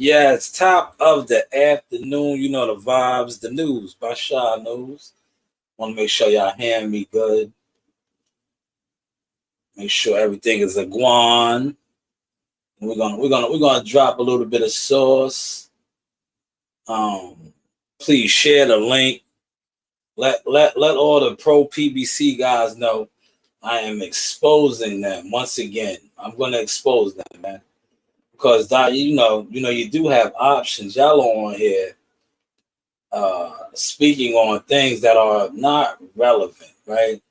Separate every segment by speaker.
Speaker 1: Yeah, it's top of the afternoon. You know the vibes, the news by Shaw News. Want to make sure y'all hear me good. Make sure everything is a guan. We're gonna drop a little bit of sauce. Um, Please share the link. Let all the pro PBC guys know I am exposing them once again. I'm gonna expose them, man, because that you do have options. Y'all are on here speaking on things that are not relevant, right?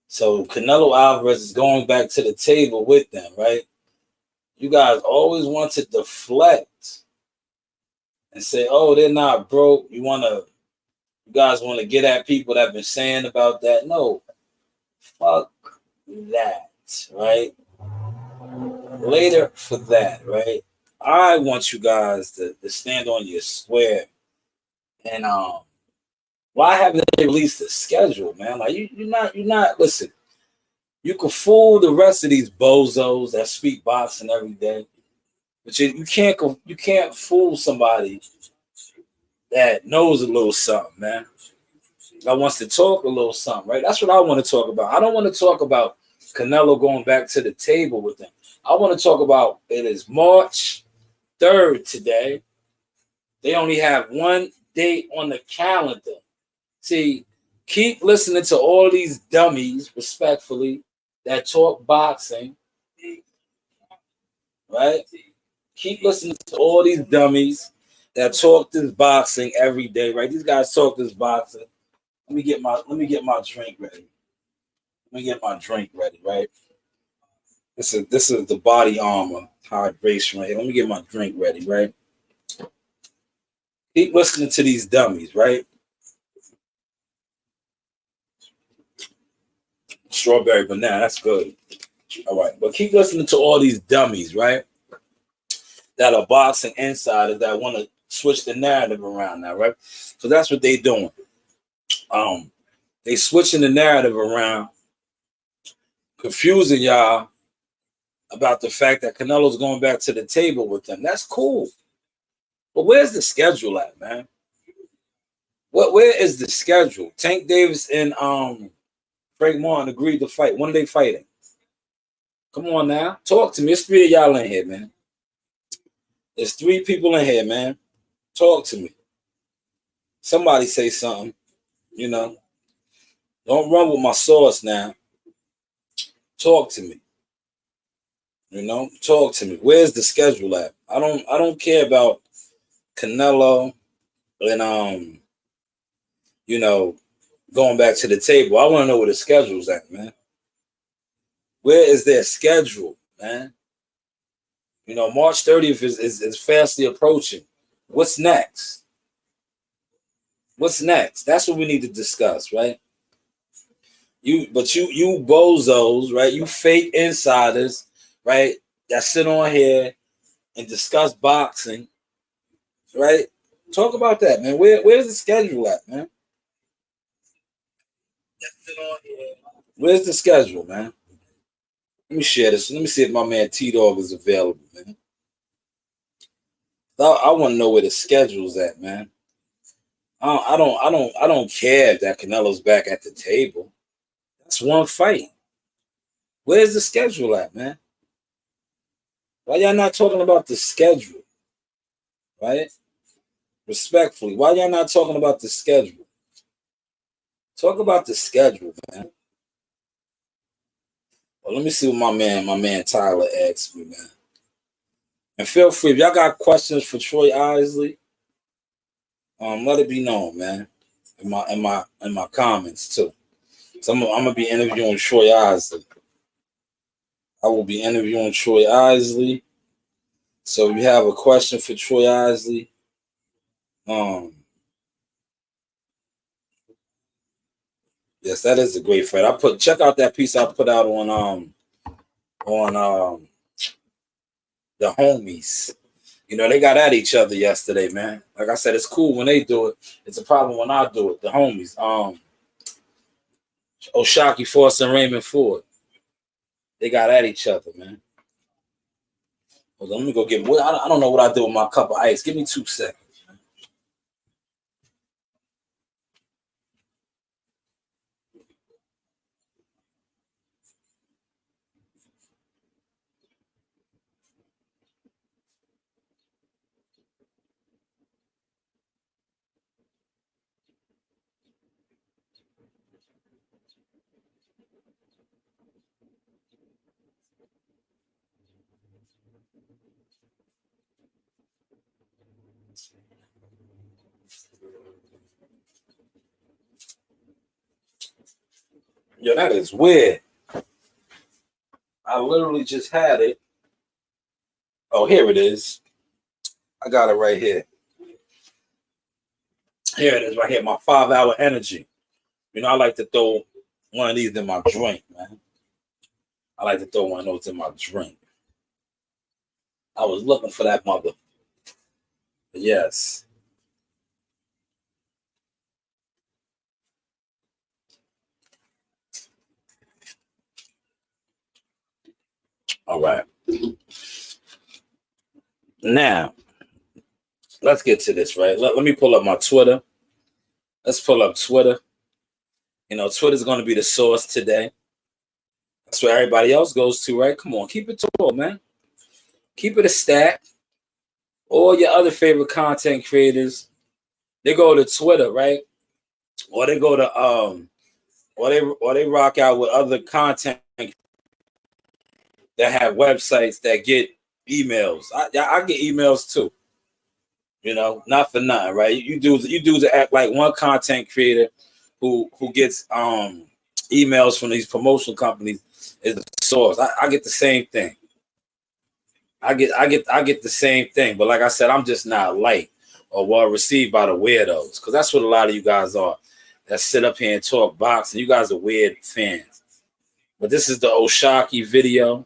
Speaker 1: So Canelo Alvarez is going back to the table with them, right? You guys always want to deflect and say, "Oh, they're not broke." You guys want to get at people that have been saying about that. No, fuck that, right? Later for that, right? I want you guys to stand on your square and why haven't they released a schedule, man? Like you're not listen. You can fool the rest of these bozos that speak boxing every day, but you can't fool somebody that knows a little something, man. That wants to talk a little something, right? That's what I want to talk about. I don't want to talk about Canelo going back to the table with them. I want to talk about it is March 3rd today. They only have one date on the calendar. See, keep listening to all these dummies, respectfully, that talk boxing, right? Keep listening to all these dummies that talk this boxing every day, right? These guys talk this boxing. Let me get my drink ready. Let me get my drink ready, right? This is the body armor hydration right here. Let me get my drink ready, right? Keep listening to these dummies, right? Strawberry banana, that's good. All right, but keep listening to all these dummies, right? That are boxing insiders that want to switch the narrative around now, right? So that's what they doing. They switching the narrative around, confusing y'all about the fact that Canelo's going back to the table with them. That's cool. But where's the schedule at, man? Where is the schedule? Tank Davis and Frank Martin agreed to fight. When are they fighting? Come on now. Talk to me. It's three of y'all in here, man. There's three people in here, man. Talk to me. Somebody say something, you know. Don't run with my sauce now. Talk to me. You know, talk to me. Where's the schedule at? I don't care about Canelo and you know, going back to the table. I want to know where the schedule's at, man. Where is their schedule, man? You know, March 30th is fastly approaching. What's next? What's next? That's what we need to discuss, right? You bozos, right? You fake insiders, right? That sit on here and discuss boxing, right? Talk about that, man. Where's the schedule at, man? Where's the schedule, man? Let me share this. Let me see if my man T Dog is available, man. I want to know where the schedule's at, man. I don't care that Canelo's back at the table. That's one fight. Where's the schedule at, man? Why y'all not talking about the schedule, right? Respectfully, why y'all not talking about the schedule? Talk about the schedule, man. Well, let me see what my man Tyler asked me, man. And feel free if y'all got questions for Troy Isley, let it be known, man. In my comments too. So I'm gonna be interviewing Troy Isley. I will be interviewing Troy Isley. So if you have a question for Troy Isley, yes, that is a great fight. Check out that piece I put out on the homies. You know, they got at each other yesterday, man. Like I said, it's cool when they do it. It's a problem when I do it. The homies. Oshaki Force and Raymond Ford. They got at each other, man. Hold on, let me go get. I don't know what I did with my cup of ice. Give me 2 seconds. Yo, that is weird. I literally just had it. Oh, here it is. I got it right here. Here it is right here. My 5-hour energy. You know, I like to throw one of these in my drink, man. I like to throw one of those in my drink. I was looking for that mother. Yes. All right. Now, let's get to this, right? Let me pull up my Twitter. Let's pull up Twitter. You know, Twitter's going to be the source today. That's where everybody else goes to, right? Come on, keep it tall, man. Keep it a stack. All your other favorite content creators, they go to Twitter, right? Or they go to or they rock out with other content that have websites that get emails. I get emails too. You know, not for nothing, right? You do to act like one content creator who gets emails from these promotional companies is the source. I get the same thing. I get the same thing, but like I said, I'm just not liked or well received by the weirdos, because that's what a lot of you guys are that sit up here and talk box, and you guys are weird fans. But this is the Oshaki video,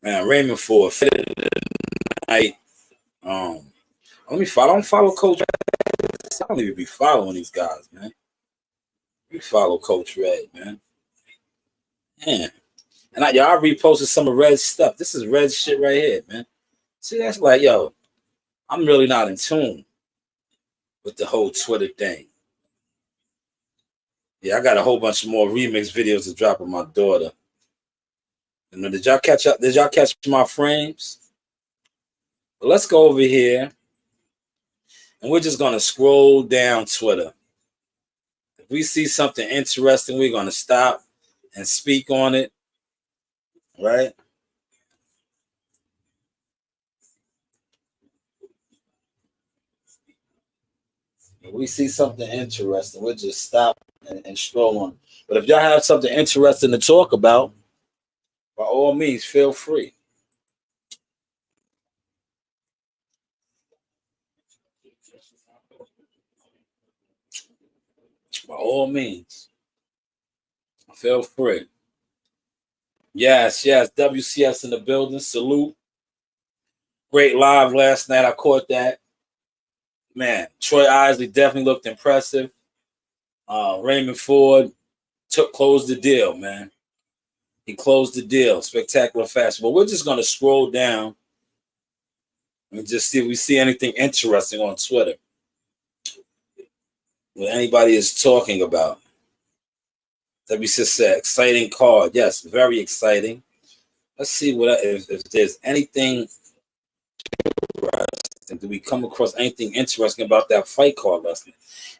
Speaker 1: man. Raymond Ford tonight. Let me follow. I don't follow Coach. I don't even be following these guys, man. We follow Coach Red, man. Man. And y'all reposted some of Red's stuff. This is Red's shit right here, man. See, that's like, yo, I'm really not in tune with the whole Twitter thing. Yeah, I got a whole bunch of more remix videos to drop with my daughter. You know, did y'all catch up? Did y'all catch my frames? But let's go over here, and we're just gonna scroll down Twitter. If we see something interesting, we're gonna stop and speak on it, right? If we see something interesting, we'll just stop and scroll on. But if y'all have something interesting to talk about, by all means, feel free. By all means, feel free. Yes, WCS in the building. Salute. Great live last night. I caught that. Man, Troy Isley definitely looked impressive. Raymond Ford closed the deal, man. He closed the deal. Spectacular fashion. But we're just going to scroll down and just see if we see anything interesting on Twitter. What anybody is talking about. WCS said, exciting card. Yes, very exciting. Let's see if there's anything. Did we come across anything interesting about that fight card last night?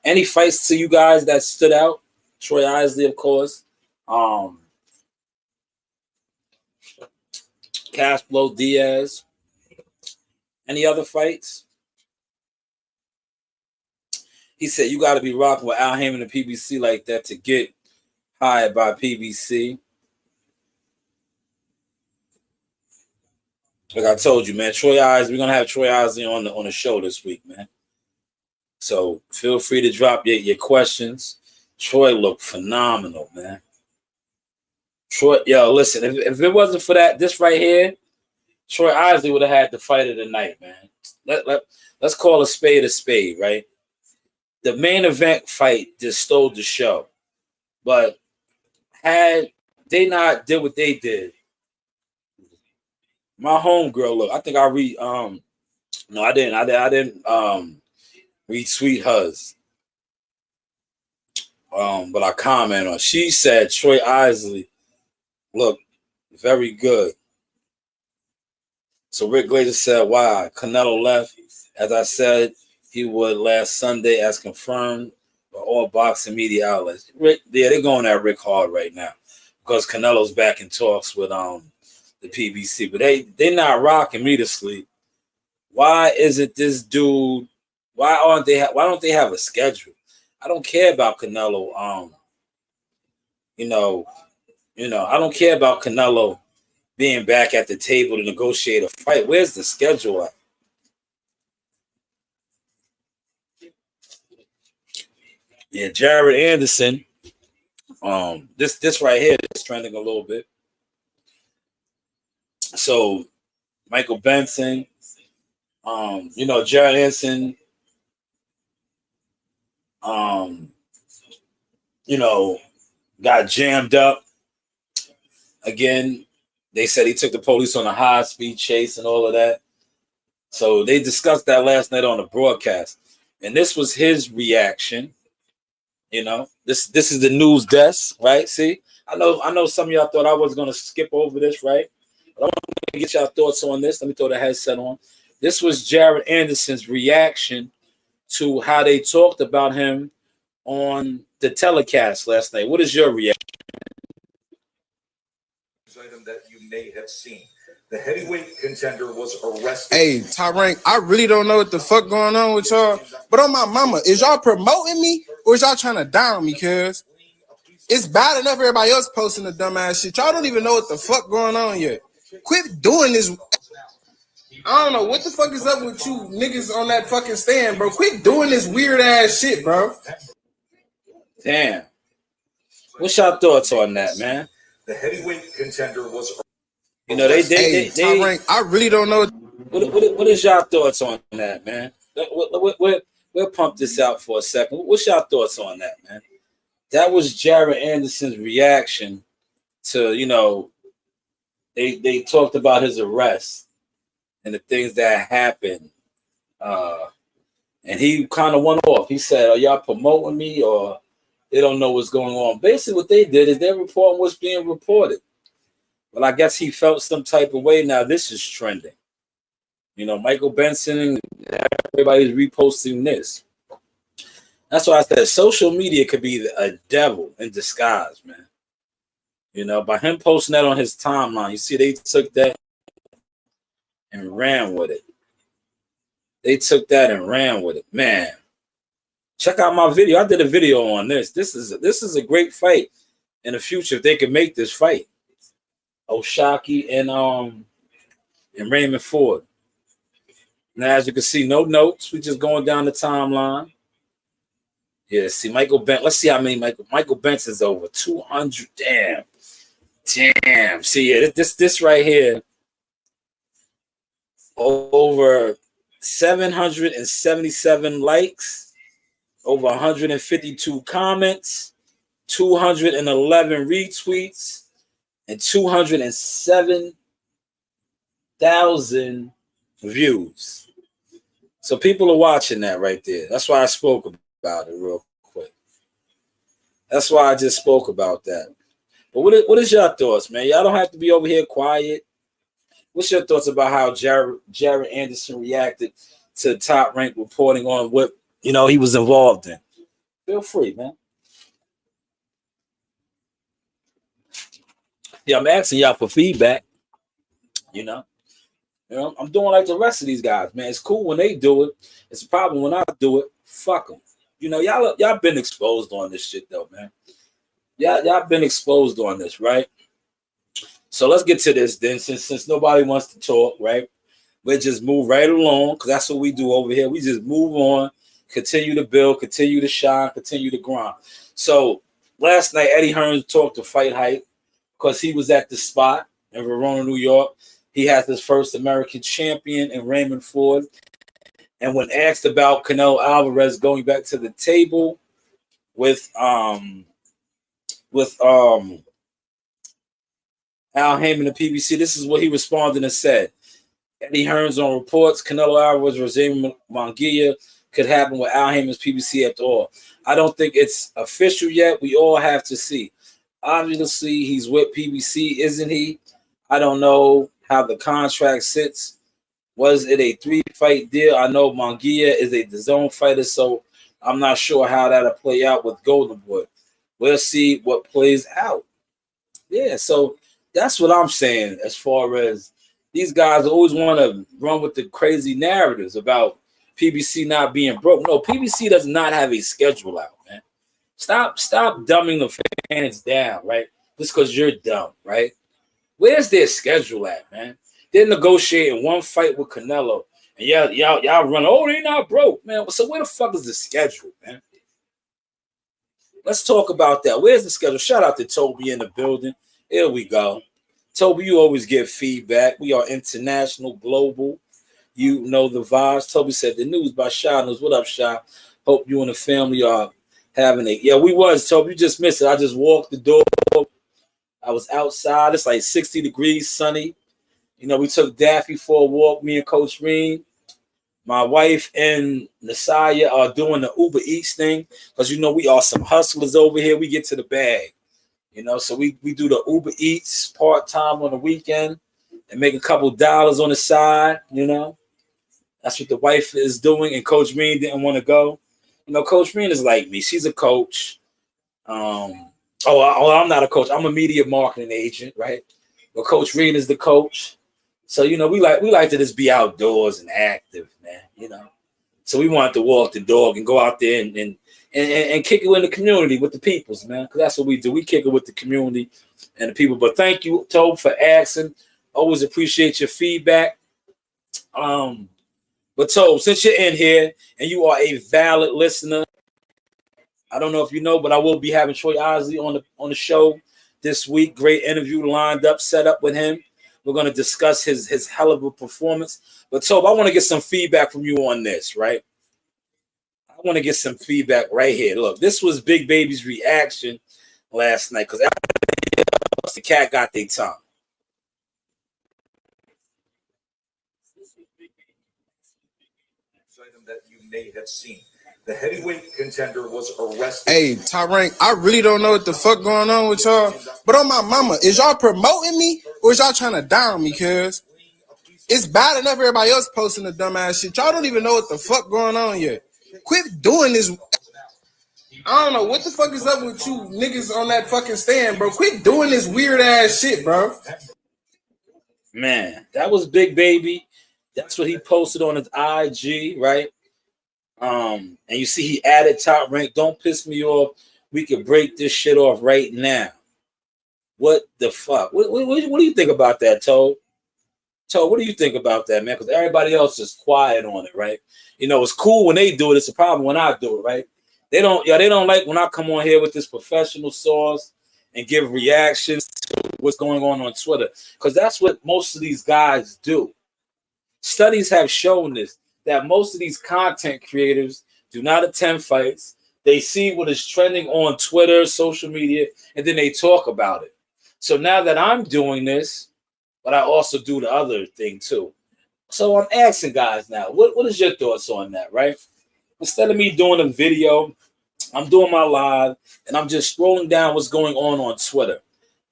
Speaker 1: Any fights to you guys that stood out? Troy Isley, of course. Cashflow Diaz. Any other fights? He said you got to be rocking with Al Haymon and PBC like that to get hired by PBC. Like I told you, man, Troy Isley, we're gonna have Troy Isley on the show this week, man. So feel free to drop your questions. Troy looked phenomenal, man. Troy, yo, listen, if it wasn't for this right here, Troy Isley would have had the fight of the night, man. Let's call a spade, right? The main event fight just stole the show. But had they not did what they did, My homegirl, look, I think I no, I didn't retweet hers. But I comment on. She said Troy Isley looked very good. So Rick Glazer said, "Why Canelo left? As I said, he would last Sunday, as confirmed by all boxing media outlets." Rick, yeah, they're going at Rick hard right now because Canelo's back in talks with the PBC, but they're not rocking me to sleep. Why is it this dude? Why don't they have a schedule? I don't care about Canelo. You know, I don't care about Canelo being back at the table to negotiate a fight. Where's the schedule at? Yeah, Jared Anderson. This right here is trending a little bit. So Michael Benson, Jared Anderson, um, got jammed up again. They said he took the police on a high-speed chase and all of that. So they discussed that last night on the broadcast, and this was his reaction. This is the news desk, right? See, I know some of y'all thought I was gonna skip over this, right? But I want to get y'all thoughts on this. Let me throw the headset on. This was Jared Anderson's reaction to how they talked about him on the telecast last night. What is your reaction?
Speaker 2: Item that you may have seen. The heavyweight contender was arrested.
Speaker 3: Hey, Tyrank, I really don't know what the fuck going on with y'all. But on my mama, is y'all promoting me or is y'all trying to down me, cuz? It's bad enough everybody else posting the dumbass shit. Y'all don't even know what the fuck going on yet. Quit doing this. I don't know what the fuck is up with you niggas on that fucking stand, bro. Quit doing this weird ass shit, bro.
Speaker 1: Damn. What's your thoughts on that, man?
Speaker 2: The heavyweight contender was.
Speaker 3: Tyrank, I really don't know.
Speaker 1: What is y'all thoughts on that, man? We'll pump this out for a second. What's y'all thoughts on that, man? That was Jared Anderson's reaction to, they talked about his arrest and the things that happened. And he kind of went off. He said, "Are y'all promoting me or they don't know what's going on?" Basically, what they did is they're reporting what's being reported. But I guess he felt some type of way. Now this is trending. Michael Benson and everybody's reposting this. That's why I said social media could be a devil in disguise, man. By him posting that on his timeline, you see they took that and ran with it. Man. Check out my video. I did a video on this. This is a great fight in the future if they can make this fight. O'Shaquie and Raymond Ford. Now, as you can see, no notes. We're just going down the timeline. Yeah, see Michael Benson. Let's see how many Michael Benson's over 200. Damn. See, yeah, this right here over 777 likes, over 152 comments, 211 retweets, and 207,000 views. So people are watching that right there. That's why I spoke about it real quick. That's why I just spoke about that. But what is your thoughts, man? Y'all don't have to be over here quiet. What's your thoughts about how Jared Anderson reacted to Top Rank reporting on what he was involved in? Feel free, man. Yeah, I'm asking y'all for feedback. I'm doing like the rest of these guys, man. It's cool when they do it. It's a problem when I do it. Fuck them. Y'all been exposed on this shit though, man. Y'all been exposed on this, right? So let's get to this then. Since nobody wants to talk, right? We'll just move right along because that's what we do over here. We just move on, continue to build, continue to shine, continue to grind. So last night, Eddie Hearns talked to Fight Hype because he was at the spot in Verona, New York. He has his first American champion in Raymond Ford. And when asked about Canelo Alvarez going back to the table with Al Heyman, the PBC. This is what he responded and said. Eddie Hearns on reports Canelo Alvarez versus Monguia could happen with Al Heyman's PBC after all. I don't think it's official yet. We all have to see. Obviously, he's with PBC, isn't he? I don't know how the contract sits. Was it a 3-fight deal? I know Monguia is a DAZN fighter, so I'm not sure how that'll play out with Golden Boy. We'll see what plays out. Yeah, so that's what I'm saying as far as these guys always want to run with the crazy narratives about PBC not being broke. No, PBC does not have a schedule out, man. Stop dumbing the fans down, right? Just because you're dumb, right? Where's their schedule at, man? They're negotiating one fight with Canelo, and y'all run. Oh, they not broke, man. So where the fuck is the schedule, man? Let's talk about that. Where's the schedule? Shout out to Toby in the building. Here we go. Toby, you always give feedback. We are international, global. You know the vibes. Toby said the news by Shy News. What up, Shy? Hope you and the family are having it. Yeah, we was, Toby. You just missed it. I just walked the door. I was outside. It's like 60 degrees, sunny. You know, we took Daffy for a walk, me and Coach Reed. My wife and Nasaya are doing the Uber Eats thing because, you know, we are some hustlers over here. We get to the bag, you know, so we do the Uber Eats part-time on the weekend and make a couple dollars on the side, you know. That's what the wife is doing, and Coach Reed didn't want to go. You know, Coach Reed is like me. She's a coach. I'm not a coach. I'm a media marketing agent, right? But Coach Reed is the coach. So, you know, we like to just be outdoors and active, man, you know. So we wanted to walk the dog and go out there and kick it in the community with the peoples, man, because that's what we do. We kick it with the community and the people. But thank you, Tobe, for asking. Always appreciate your feedback. But Tobe, since you're in here and you are a valid listener, I don't know if you know, but I will be having Troy Osley on the show this week. Great interview lined up, set up with him. We're going to discuss his hell of a performance. But Tobe, I want to get some feedback from you on this, right? I want to get some feedback right here. Look, this was Big Baby's reaction last night because the cat got their tongue.
Speaker 2: Item that you may have seen. The heavyweight contender was arrested.
Speaker 3: Hey, Tyrank, I really don't know what the fuck going on with y'all. But on my mama, is y'all promoting me or is y'all trying to down me, cuz? It's bad enough everybody else posting the dumbass shit. Y'all don't even know what the fuck going on yet. Quit doing this. I don't know what the fuck is up with you niggas on that fucking stand, bro. Quit doing this weird ass shit, bro.
Speaker 1: Man, that was Big Baby. That's what he posted on his IG, right? And you see he added Top Rank. Don't piss me off. We could break this shit off right now. What the fuck? What do you think about that, Tobe? Tobe, what do you think about that, man? Because everybody else is quiet on it, right? You know, it's cool when they do it. It's a problem when I do it, right? They don't like when I come on here with this professional sauce and give reactions to what's going on Twitter. Because that's what most of these guys do. Studies have shown this, that most of these content creators do not attend fights. They see what is trending on Twitter, social media, and then they talk about it. So now that I'm doing this, but I also do the other thing too. So I'm asking guys now, what is your thoughts on that, right? Instead of me doing a video, I'm doing my live, and I'm just scrolling down what's going on Twitter.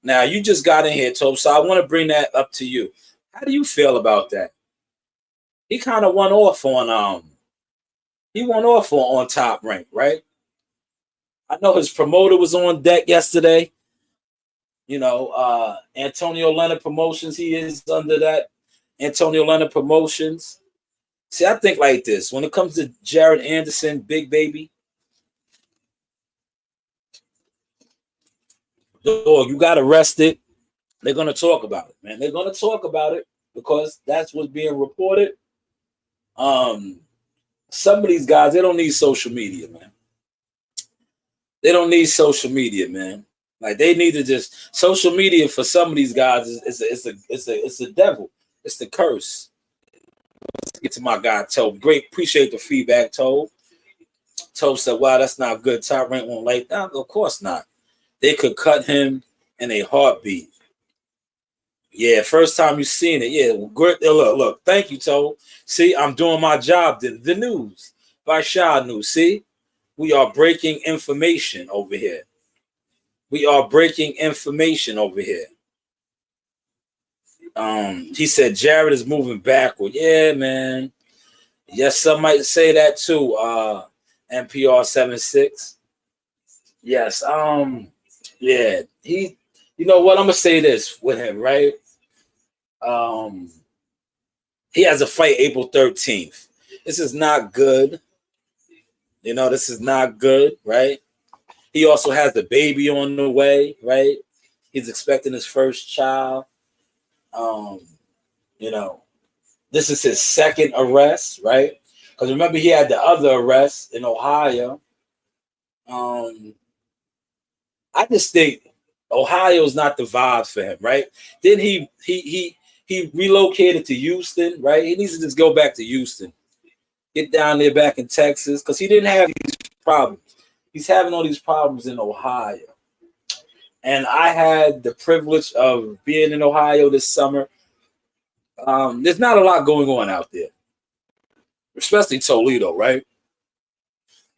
Speaker 1: Now, you just got in here, Tobe, so I want to bring that up to you. How do you feel about that? He kind of went off on Top Rank, right? I know his promoter was on deck yesterday. You know, Antonio Leonard Promotions, he is under that. Antonio Leonard Promotions. See, I think like this. When it comes to Jared Anderson, Big Baby, dog, you got arrested. They're going to talk about it, man. They're going to talk about it because that's what's being reported. Some of these guys, they don't need social media, man. They don't need social media, man. Like they need to just social media for some of these guys it's a devil. It's the curse. Let's get to my guy Tobe. Great, appreciate the feedback, Tobe. Tobe said, "Wow, that's not good. Top Rank won't like that. Of course not. They could cut him in a heartbeat. Yeah, first time you seen it. Yeah, good. Look. Thank you, Toe. See, I'm doing my job. The news by Shaw News. See, we are breaking information over here. We are breaking information over here. He said Jared is moving backward. Yeah, man. Yes, some might say that too. NPR 76. Yes. Yeah. He. You know what? I'm gonna say this with him, right? Um. He has a fight April 13th. This is not good. You know, this is not good, right? He also has the baby on the way, right? He's expecting his first child. Um, you know, this is his second arrest, right? Because remember, he had the other arrest in Ohio. Um, I just think Ohio's not the vibe for him, right? Then he relocated to Houston, right? He needs to just go back to Houston, get down there back in Texas, because he didn't have these problems. He's having all these problems in Ohio. And I had the privilege of being in Ohio this summer. There's not a lot going on out there, especially Toledo, right?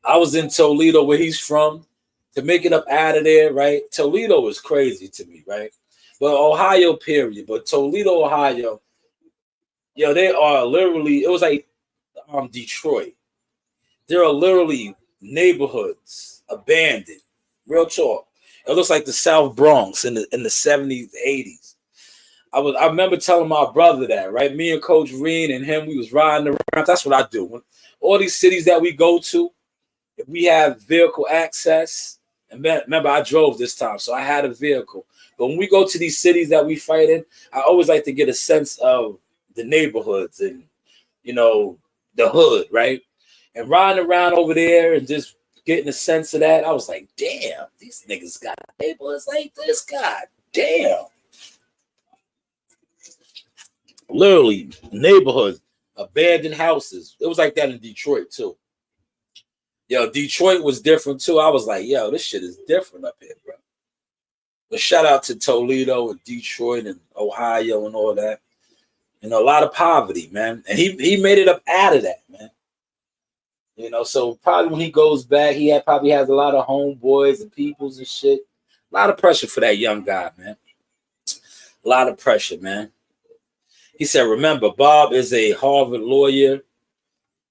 Speaker 1: I was in Toledo, where he's from. To make it up out of there, right? Toledo is crazy to me, right? But Ohio, period. But Toledo, Ohio, they are literally, it was like Detroit. There are literally neighborhoods abandoned. Real talk. It looks like the South Bronx in the 70s, 80s. I remember telling my brother that, right? Me and Coach Reen and him, we was riding around. That's what I do. When all these cities that we go to, if we have vehicle access, and remember I drove this time, so I had a vehicle. But when we go to these cities that we fight in, I always like to get a sense of the neighborhoods and, the hood, right? And riding around over there and just getting a sense of that, I was like, damn, these niggas got neighborhoods like this. God damn. Literally, neighborhoods, abandoned houses. It was like that in Detroit, too. Yo, Detroit was different, too. I was like, yo, this shit is different up here, bro. But shout out to Toledo and Detroit and Ohio and all that. A lot of poverty, man. And he made it up out of that, man. So probably when he goes back, probably has a lot of homeboys and peoples and shit. A lot of pressure for that young guy, man. A lot of pressure, man. He said, remember, Bob is a Harvard lawyer.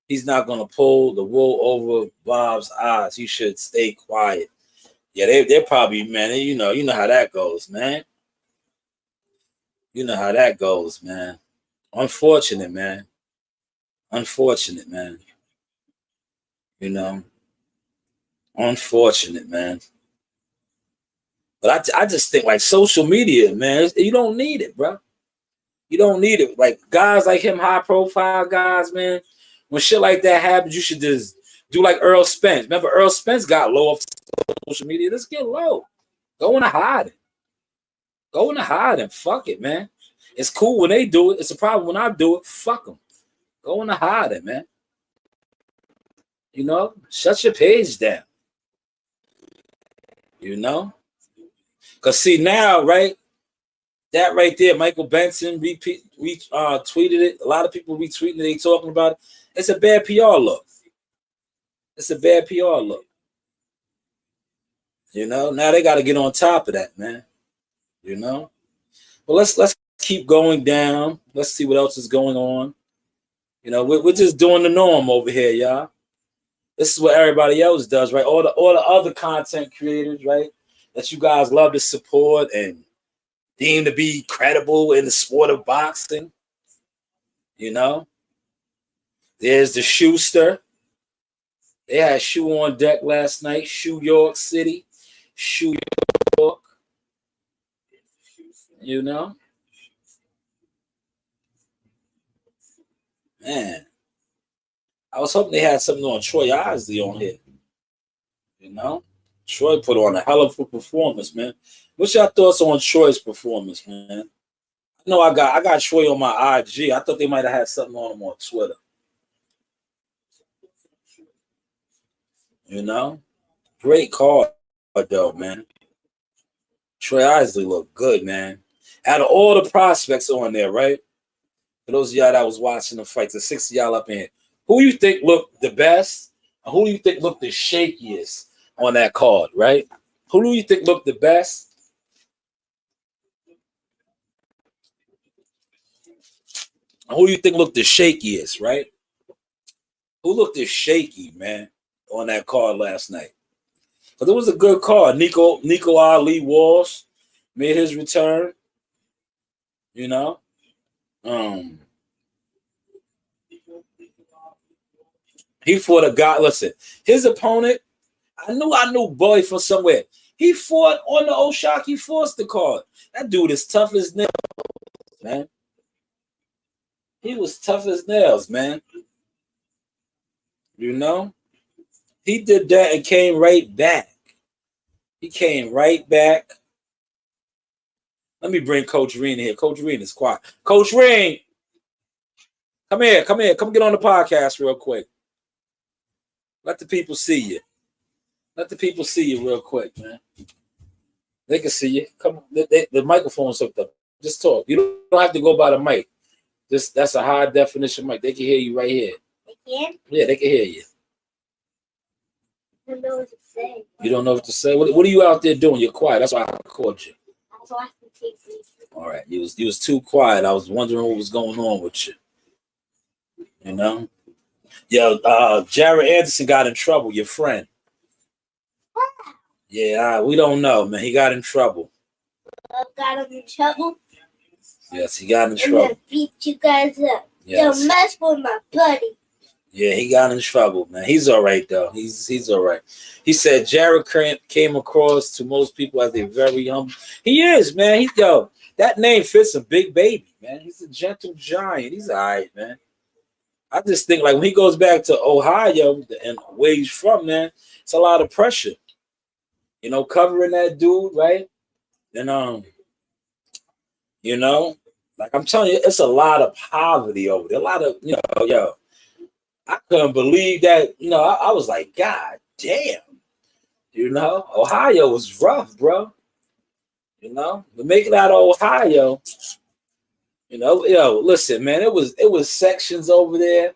Speaker 1: He's not going to pull the wool over Bob's eyes. He should stay quiet. Yeah, they're probably, man, you know how that goes, man. You know how that goes, man. Unfortunate, man. Unfortunate, man. Unfortunate, man. But I just think, like, social media, man, you don't need it, bro. You don't need it. Like, guys like him, high profile guys, man, when shit like that happens, you should just do like Earl Spence. Remember, Earl Spence got low off social media. Let's get low. Go into hiding. Go into hiding. Fuck it, man. It's cool when they do it. It's a problem when I do it. Fuck them. Go into hiding, man. Shut your page down. Because see now, right? That right there, Michael Benson tweeted it. A lot of people retweeting it. They talking about it. It's a bad PR look. It's a bad PR look. Now they got to get on top of that, man. Well, let's keep going down. Let's see what else is going on. We're just doing the norm over here, y'all. This is what everybody else does, right? All the other content creators, right? That you guys love to support and deem to be credible in the sport of boxing. There's the Schuster. They had Shoe on deck last night. Shoe York City. Shoe York. Man. I was hoping they had something on Troy Isley on here. Troy put on a hell of a performance, man. What's your thoughts on Troy's performance, man? I know I got Troy on my IG. I thought they might have had something on him on Twitter. Great card, though, man. Troy Isley looked good, man. Out of all the prospects on there, right? For those of y'all that was watching the fight, the 6 of y'all up in here, who you think looked the best? And who do you think looked the shakiest on that card, right? Who do you think looked the best? And who do you think looked the shakiest, right? Who looked the shaky, man, on that card last night? Because it was a good card. Nico Ali Walsh made his return. You know? He fought a guy. Listen, his opponent, I knew boy from somewhere. He fought on the Oshaki Foster card. That dude is tough as nails, man. He was tough as nails, man. You know? He did that and came right back. He came right back. Let me bring Coach Reen here. Coach Reen is quiet. Coach Reen, come here. Come get on the podcast real quick. Let the people see you. Let the people see you real quick, man. They can see you. Come, the microphone's hooked up. Just talk. You don't have to go by the mic. That's a high definition mic. They can hear you right here.
Speaker 4: They can?
Speaker 1: Yeah, they can hear you.
Speaker 4: I don't know what to say.
Speaker 1: You don't know what to say? What are you out there doing? You're quiet. That's why I called you.
Speaker 4: I was watching TV.
Speaker 1: All right. You was too quiet. I was wondering what was going on with you. You know? Yo, Jared Anderson got in trouble, your friend.
Speaker 4: Wow.
Speaker 1: Yeah, we don't know, man. He got in trouble.
Speaker 4: Got him in trouble.
Speaker 1: Yes, he got in
Speaker 4: And
Speaker 1: trouble.
Speaker 4: then beat you guys up.
Speaker 1: Yes.
Speaker 4: Don't mess with my buddy.
Speaker 1: Yeah, he got in trouble, man. He's all right, though. He's all right. He said Jared came across to most people as a very humble. He is, man. That name fits a big baby, man. He's a gentle giant. He's all right, man. I just think, like, when he goes back to Ohio and where he's from, man, it's a lot of pressure. You know, covering that dude, right? And, you know, like I'm telling you, it's a lot of poverty over there. A lot of, I couldn't believe that. I was like, God damn. Ohio was rough, bro. But making out of Ohio, listen, man, it was sections over there.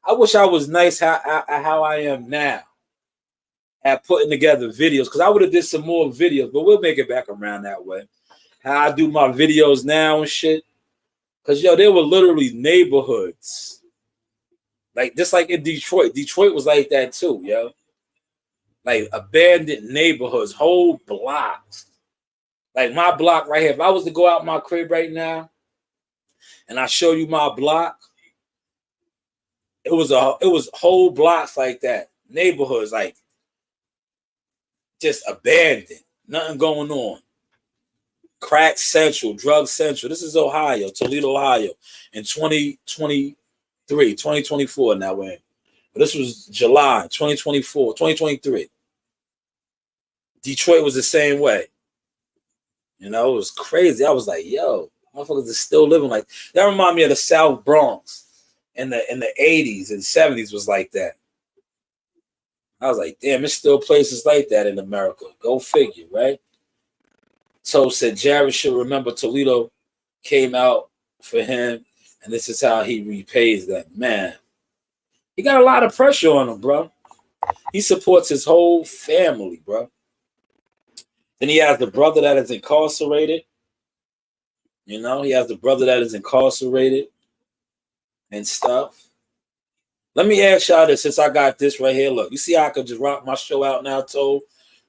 Speaker 1: I wish I was nice how I am now at putting together videos, because I would have did some more videos, but we'll make it back around that way. How I do my videos now and shit. Because, there were literally neighborhoods. Like, just like in Detroit. Detroit was like that too, yo. Like, abandoned neighborhoods, whole blocks. Like, my block right here. If I was to go out my crib right now and I show you my block, it was whole blocks like that. Neighborhoods, like, just abandoned. Nothing going on. Crack Central, Drug Central. This is Ohio, Toledo, Ohio, in 2024 now we're in. But this was July 2024, 2023. Detroit was the same way. It was crazy. I was like, yo, motherfuckers are still living like that. Remind me of the South Bronx in the 80s and 70s was like that. I was like, damn, there's still places like that in America. Go figure, right? So said Jared should remember Toledo came out for him, and this is how he repays them. Man, he got a lot of pressure on him, bro. He supports his whole family, bro. Then he has the brother that is incarcerated. He has the brother that is incarcerated and stuff. Let me ask y'all this, since I got this right here. Look, you see how I could just rock my show out now, Toe?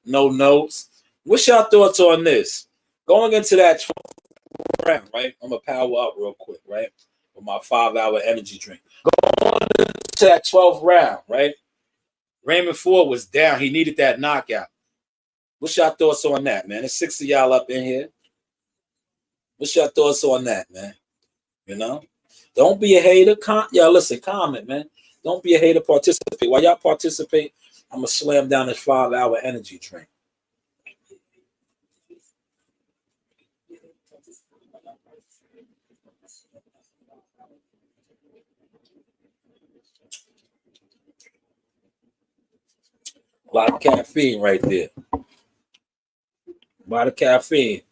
Speaker 1: No notes. What's y'all thoughts on this? Going into that 12th round, right? I'm going to power up real quick, right? With my 5-hour energy drink. Going into that 12th round, right? Raymond Ford was down. He needed that knockout. What's y'all thoughts on that, man? There's 6 of y'all up in here. What's your thoughts on that, man? Don't be a hater. Y'all listen, comment, man. Don't be a hater. Participate. While y'all participate, I'm going to slam down this 5-hour energy drink. A lot of caffeine right there. A lot of caffeine.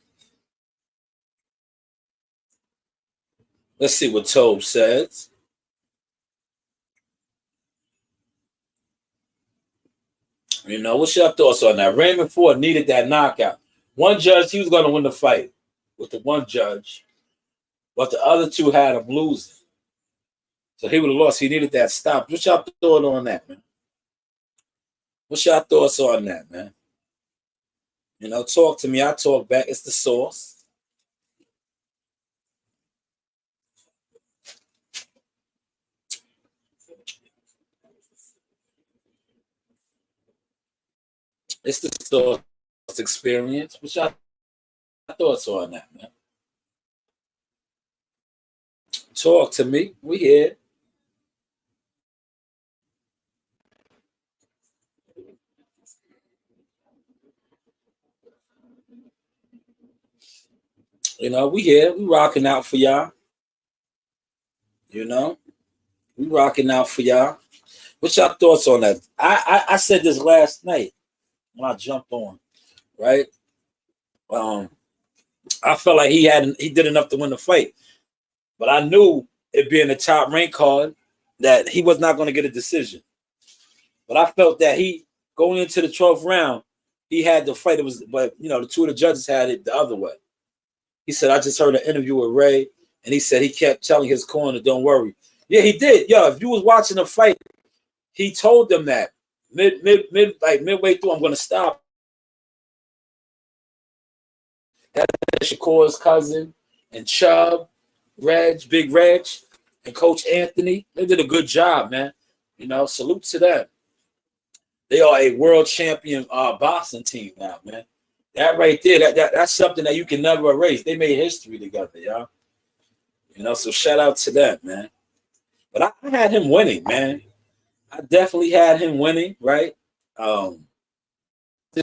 Speaker 1: Let's see what Tobe says. You know, what's your thoughts on that? Raymond Ford needed that knockout. One judge, he was going to win the fight with the one judge, but the other two had him losing. So he would have lost. He needed that stop. What's your thought on that, man? What's your thoughts on that, man? You know, talk to me. I talk back. It's the source. It's the source experience. What's your thoughts on that, man? Talk to me. We here. You know, we here. We rocking out for y'all. You know, we rocking out for y'all. What's your thoughts on that? I said this last night when I jumped on, right? I felt like he did enough to win the fight, but I knew it being a top rank card that he was not going to get a decision. But I felt that he going into the 12th round, he had the fight. But you know, the two of the judges had it the other way. He said, I just heard an interview with Ray, and he said he kept telling his corner, don't worry. Yeah, he did. Yo, if you was watching the fight, he told them that midway through, I'm going to stop. That's Shakur's cousin and Chubb, Big Reg, and Coach Anthony. They did a good job, man. You know, salute to them. They are a world champion boxing team now, man. That right there, that's something that you can never erase. They made history together, y'all. You know, so shout out to that, man. But I had him winning, man. I definitely had him winning, right? He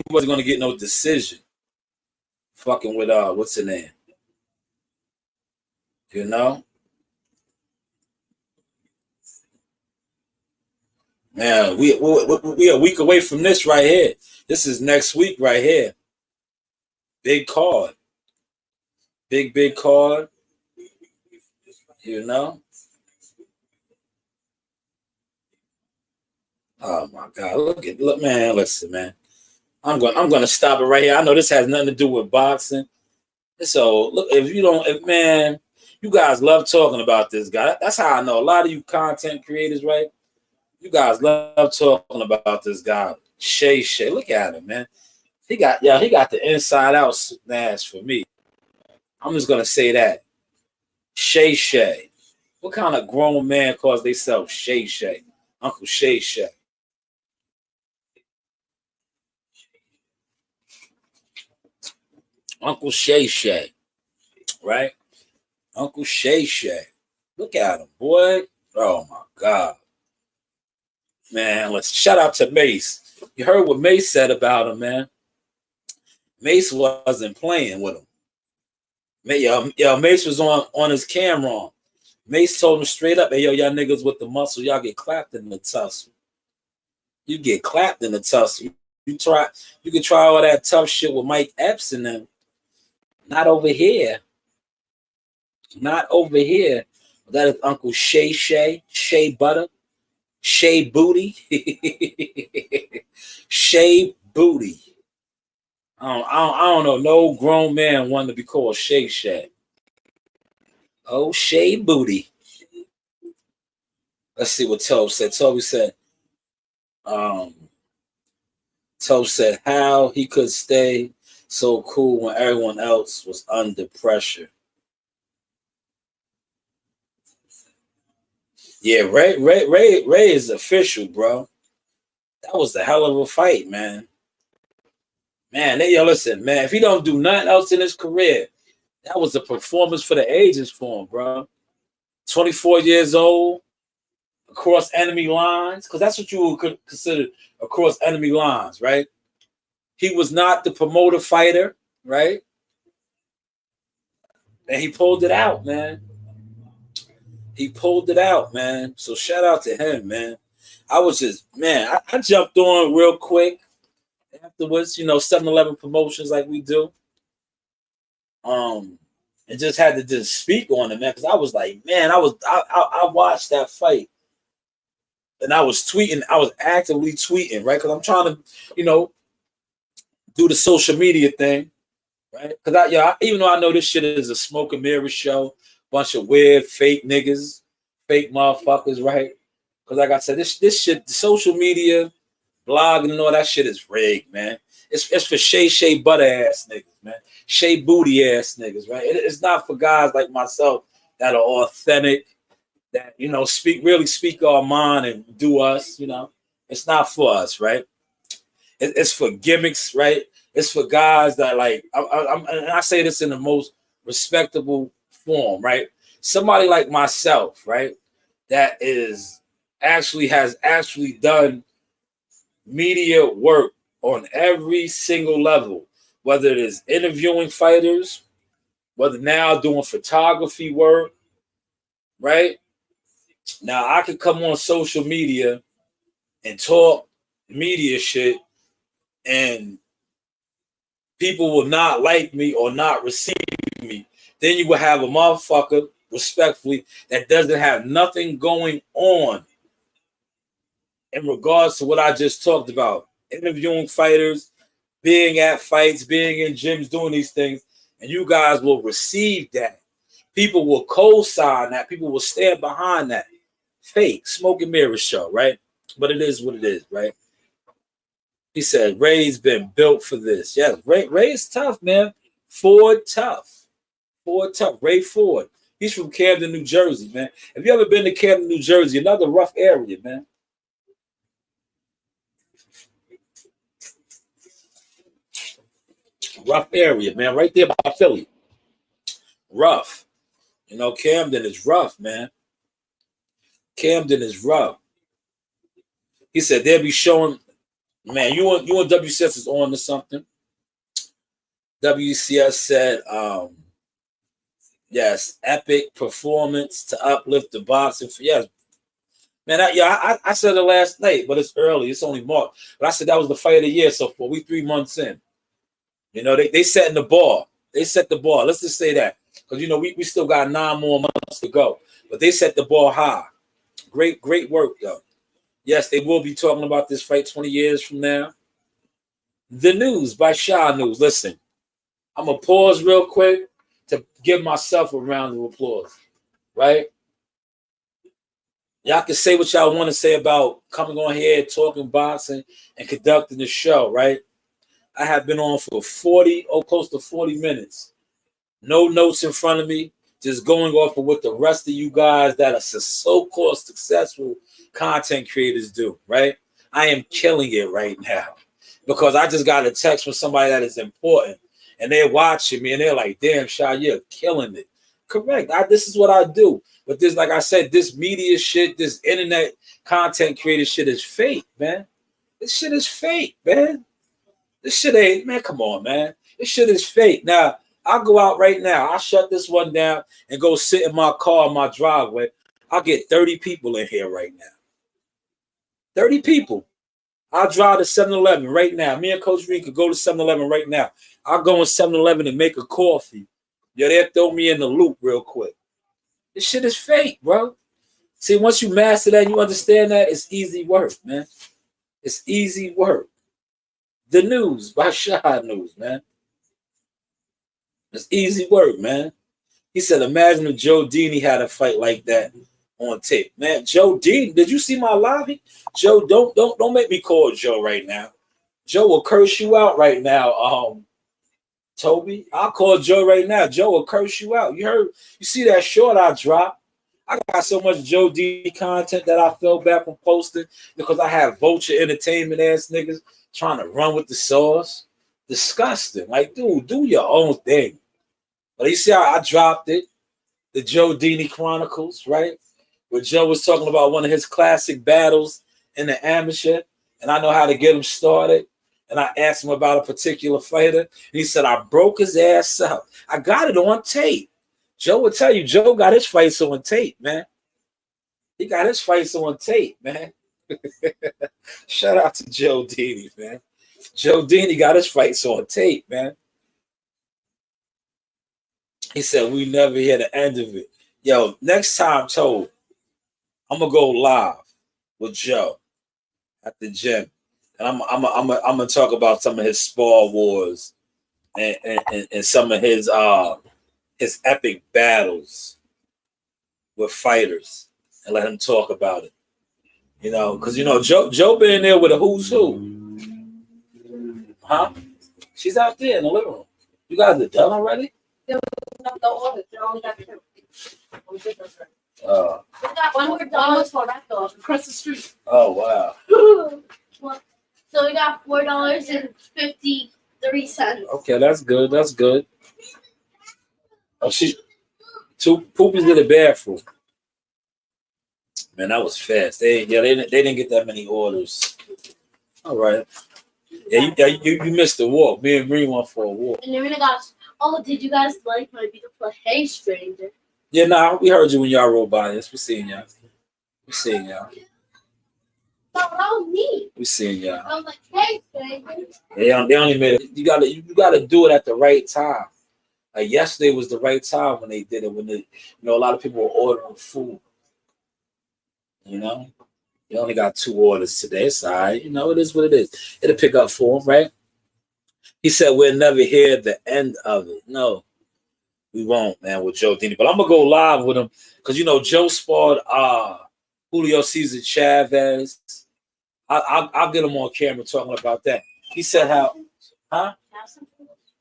Speaker 1: wasn't going to get no decision. Fucking with what's the name? You know, man, we a week away from this right here. This is next week right here. Big card, big card. You know. Oh my God! Look, man. Listen, man. I'm gonna stop it right here. I know this has nothing to do with boxing. So look, man, you guys love talking about this guy. That's how I know a lot of you content creators, right? You guys love talking about this guy, Shay. Look at him, man. He got the inside out smash for me. I'm just gonna say that. Shay. What kind of grown man calls themselves Shay? Uncle Shay. Uncle Shay, right? Uncle Shay. Look at him, boy. Oh my God. Man, let's shout out to Mace. You heard what Mace said about him, man. Mace wasn't playing with him. Mace was on his camera on. Mace told him straight up, hey, y'all niggas with the muscle, y'all get clapped in the tussle. You get clapped in the tussle. You can try all that tough shit with Mike Epps and them. Not over here. Not over here. That is Uncle Shay Butter, Shay Booty, Shay Booty. I don't know. No grown man wanted to be called Shay. Oh, Shay Booty. Let's see what Tobe said. Tobe said how he could stay so cool when everyone else was under pressure. Yeah, Ray is official, bro. That was the hell of a fight, man. Man, listen, man. If he don't do nothing else in his career, that was a performance for the ages for him, bro. 24 years old, across enemy lines, because that's what you would consider across enemy lines, right? He was not the promoter fighter, right? And he pulled it out, man. He pulled it out, man. So shout out to him, man. I jumped on real quick afterwards, 7-Eleven promotions like we do. And and just had to just speak on it, man. Because I was like, man, I watched that fight, and I was tweeting. I was actively tweeting, right? Because I'm trying to, do the social media thing, right? Because even though I know this shit is a smoke and mirror show, bunch of weird fake niggas, fake motherfuckers, right? Because like I said, this shit, the social media, blogging and all that shit is rigged, man. It's for Shay butter ass niggas, man. Shay booty ass niggas, right? It's not for guys like myself that are authentic, that speak our mind and do us, It's not for us, right? It's for gimmicks, right? It's for guys that like and I say this in the most respectable form, right? Somebody like myself, right? That has actually done media work on every single level, whether it is interviewing fighters, whether now doing photography work, right? Now I could come on social media and talk media shit, and people will not like me or not receive me. Then you will have a motherfucker, respectfully, that doesn't have nothing going on in regards to what I just talked about. Interviewing fighters, being at fights, being in gyms, doing these things, and you guys will receive that. People will co-sign that. People will stand behind that. Fake, smoke and mirror show, right? But it is what it is, right? He said, Ray's been built for this. Yes, Ray is tough, man. Ford tough. Ray Ford. He's from Camden, New Jersey, man. Have you ever been to Camden, New Jersey? Another rough area, man. Rough area, man. Right there by Philly. Rough. Camden is rough, man. Camden is rough. He said they'll be showing, man, you and WCS is on to something. WCS said, yes, epic performance to uplift the boxing. Yes, man, I said it last night, but it's early. It's only March. But I said that was the fight of the year so far. We 3 months in. They setting the bar. They set the bar. Let's just say that. Because, we still got 9 more months to go. But they set the bar high. Great work, though. Yes, they will be talking about this fight 20 years from now. The News by Shaw News. Listen, I'm going to pause real quick to give myself a round of applause, right? Y'all can say what y'all want to say about coming on here, talking boxing, and conducting the show, right? I have been on for close to 40 minutes. No notes in front of me, just going off of what the rest of you guys that are so-called successful content creators do, right? I am killing it right now because I just got a text from somebody that is important, and they're watching me, and they're like, damn, Sha, you're killing it. Correct. This is what I do. But this, like I said, this media shit, this internet content creator shit is fake, man. This shit is fake, man. This shit ain't, man, come on, man. This shit is fake. Now, I'll go out right now. I'll shut this one down and go sit in my car in my driveway. I'll get 30 people in here right now. 30 people. I'll drive to 7-Eleven right now. Me and Coach Reed could go to 7-Eleven right now. I'll go in 7-Eleven and make a coffee. They'll throw me in the loop real quick. This shit is fake, bro. See, once you master that and you understand that, it's easy work, man. It's easy work. The News by Shaw News, man. It's easy work, man. He said, imagine if Joe Dini had a fight like that on tape. Man, Joe Dini, did you see my live? Joe, don't make me call Joe right now. Joe will curse you out right now. Toby, I'll call Joe right now. Joe will curse you out. You see that short I dropped? I got so much Joe Dini content that I fell back from posting because I have vulture entertainment ass niggas trying to run with the sauce. Disgusting. Like, dude, do your own thing. But you see how I dropped it? The Joe Dini Chronicles, right? Where Joe was talking about one of his classic battles in the amateur, and I know how to get him started. And I asked him about a particular fighter, and he said, I broke his ass up. I got it on tape. Joe will tell you, Joe got his fights on tape, man. He got his fights on tape, man. Shout out to Joe Dini, man. Joe Dini got his fights on tape, man. He said we never hear the end of it. Yo, next time, Toad, I'm gonna go live with Joe at the gym, and I'm gonna talk about some of his spar wars and some of his epic battles with fighters, and let him talk about it. You know, because you know Joe been in there with a who's who, huh? She's out there in the living room. You guys are done already?
Speaker 5: We got $1 for that dog across the street.
Speaker 1: Oh wow.
Speaker 5: So we got $4.53.
Speaker 1: Okay, that's good. That's good. Oh, she two poopies to the bathroom. Man, that was fast. They didn't get that many orders. All right. Yeah, you missed the walk. Me and Green went for a walk.
Speaker 5: And then we got. Oh, did you guys like my beautiful Hey Stranger?
Speaker 1: Yeah, nah, we heard you when y'all rolled by us. We seen y'all. We seen y'all.
Speaker 5: No, that was me.
Speaker 1: We seen y'all.
Speaker 5: I was like, Hey Stranger.
Speaker 1: They only made it. You gotta do it at the right time. Like yesterday was the right time when they did it. When a lot of people were ordering food. You know, you only got 2 orders today. It's all right. You know, it is what it is. It'll pick up for him, right? He said we'll never hear the end of it. No, we won't, man, with Joe Dini. But I'm gonna go live with him because Joe sparred Julio Cesar Chavez. I'll get him on camera talking about that. He said how, huh?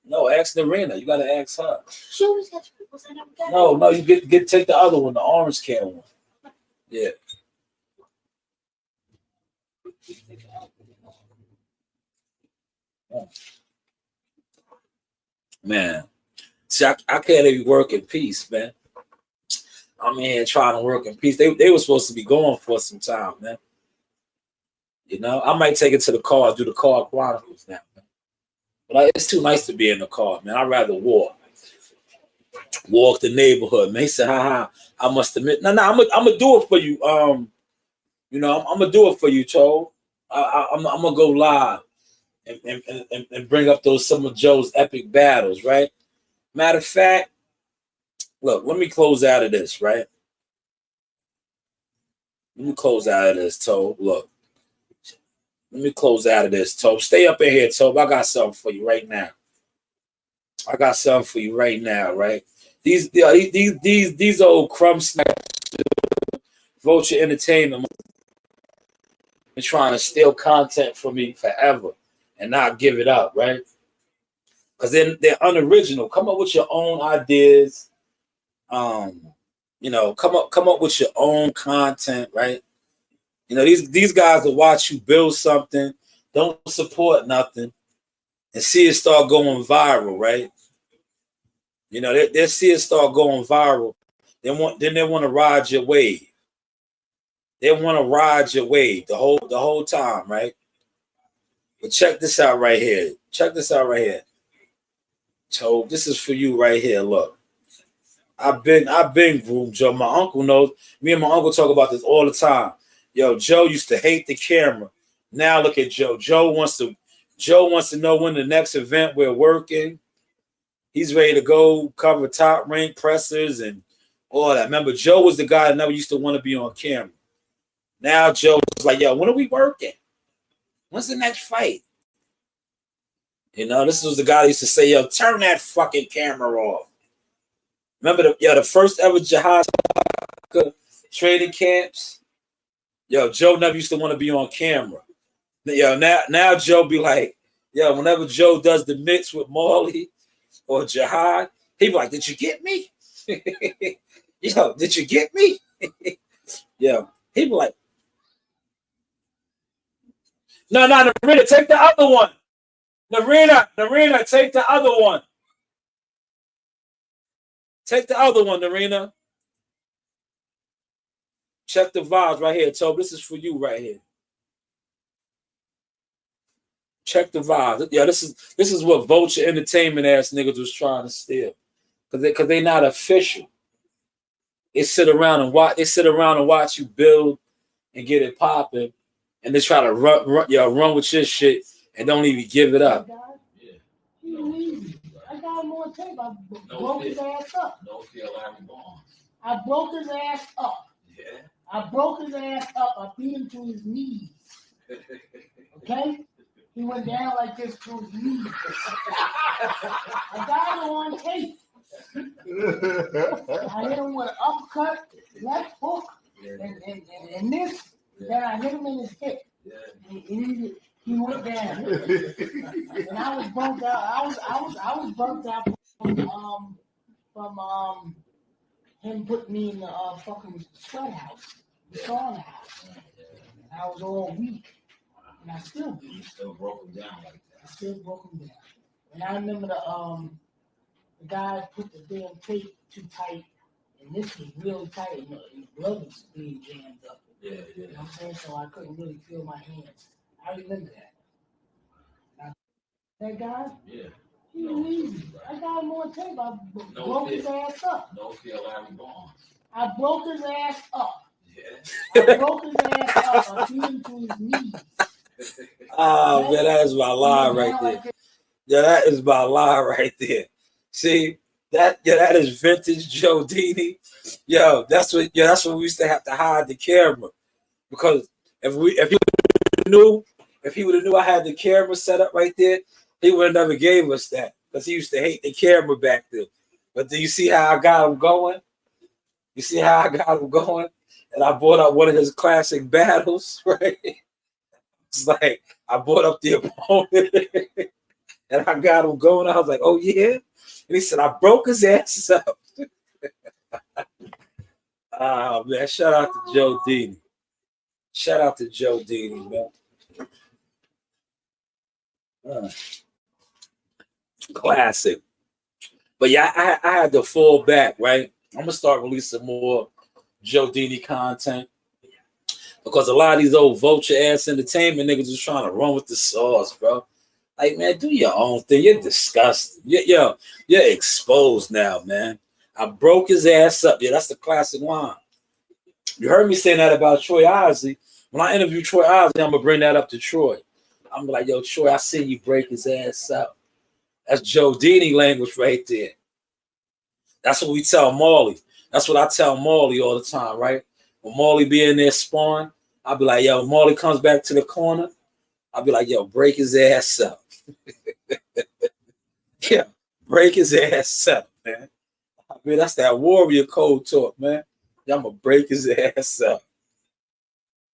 Speaker 1: No, ask Narina. You gotta ask her.
Speaker 5: She always gets people sent up.
Speaker 1: No, you take the other one, the orange can one. Yeah. Man, see, I can't even work in peace, man. I'm here trying to work in peace. They were supposed to be going for some time, man. You know, I might take it to the car, do the car chronicles now, man. But it's too nice to be in the car, man. I'd rather walk the neighborhood, man. He said, I must admit, no, I'm gonna do it for you. I'm gonna do it for you, Toad. I'm gonna go live and bring up some of Joe's epic battles, right? Matter of fact, look, let me close out of this, right? Let me close out of this, Toad. Look. Let me close out of this, Toad. Stay up in here, Toad. I got something for you right now. Right? These old crumb snacks, Vulture Entertainment, been trying to steal content from me forever and not give it up, right? Because they're unoriginal. Come up with your own ideas. Come up with your own content, right? These guys will watch you build something, don't support nothing, and see it start going viral, right? They see it start going viral. They want to ride your wave. They want to ride your wave the whole time, right? But check this out right here. So this is for you right here. Look, I've been groomed, Joe. My uncle knows. Me and my uncle talk about this all the time. Yo, Joe used to hate the camera. Now look at Joe. Joe wants to know when the next event we're working. He's ready to go cover top rank pressers and all that. Remember, Joe was the guy that never used to want to be on camera. Now Joe's like, yo, when are we working? When's the next fight? This was the guy that used to say, yo, turn that fucking camera off. Remember the first ever Jihad training camps? Yo, Joe never used to want to be on camera. Yo, now Joe be like, yo, whenever Joe does the mix with Marley or Jihad, he be like, did you get me? Yo, did you get me? Yo, he be like, no, Narina, take the other one. Narina, take the other one. Take the other one, Narina. Check the vibes right here, Tobe. This is for you right here. Check the vibes. Yeah, this is what Vulture Entertainment ass niggas was trying to steal. Cause they not official. They sit around and watch you build and get it popping, and they try to run with your shit and don't even give it up.
Speaker 5: I got more
Speaker 6: on tape. I broke his ass up.
Speaker 1: No fear, Larry Bonds.
Speaker 6: I broke his ass up.
Speaker 1: Yeah.
Speaker 6: I broke his ass up. I beat him to his knees. Okay? He went down like this to his knees. I got him on tape. I hit him with an uppercut, left hook, and this. Then I hit him in his hip. He went down. And I was burnt out. I was burnt out from him putting me in the fucking sweat house, the sauna house. And I was all weak. And I still weak.
Speaker 1: You still broke him down like that.
Speaker 6: I still broke him down. And I remember the guy put the damn tape too tight, and this was real tight, and the blood was being jammed up.
Speaker 1: Yeah.
Speaker 6: You know what I'm saying? So I couldn't really feel my hands. I remember that. That guy?
Speaker 1: Yeah.
Speaker 6: He was easy. I got him on tape. I broke his ass up.
Speaker 1: No fear, Larry Bonds.
Speaker 6: I broke his ass up.
Speaker 1: Yeah.
Speaker 6: I broke his ass up. I beat him to his knees.
Speaker 1: Oh, man, that is my lie right there. Yeah, that is my lie right there. See, that is vintage Joe Dini. Yo, that's what we used to have to hide the camera. Because if he would have knew I had the camera set up right there, he would have never gave us that. Because he used to hate the camera back then. But do you see how I got him going? You see how I got him going? And I brought up one of his classic battles, right? It's like I brought up the opponent and I got him going. I was like, oh yeah. And he said, I broke his ass up. Oh man, shout out to Joe Dini. Shout out to Joe Dini, man. Classic. But yeah, I had to fall back, right? I'm gonna start releasing more Joe Dini content. Because a lot of these old vulture ass entertainment niggas was trying to run with the sauce, bro. Like, man, do your own thing. You're disgusting. You're exposed now, man. I broke his ass up. Yeah, that's the classic line. You heard me saying that about Troy Osley. When I interview Troy Osley, I'm gonna bring that up to Troy. I'm like, yo, Troy, I seen you break his ass up. That's Joe Dini language right there. That's what we tell Marley. That's what I tell Marley all the time, right? When Marley be in there sparring, I'll be like, yo, Marley comes back to the corner. I'll be like, yo, break his ass up. Yeah, break his ass up, man. I mean, that's that warrior code talk, man. Yeah, I'm going to break his ass up.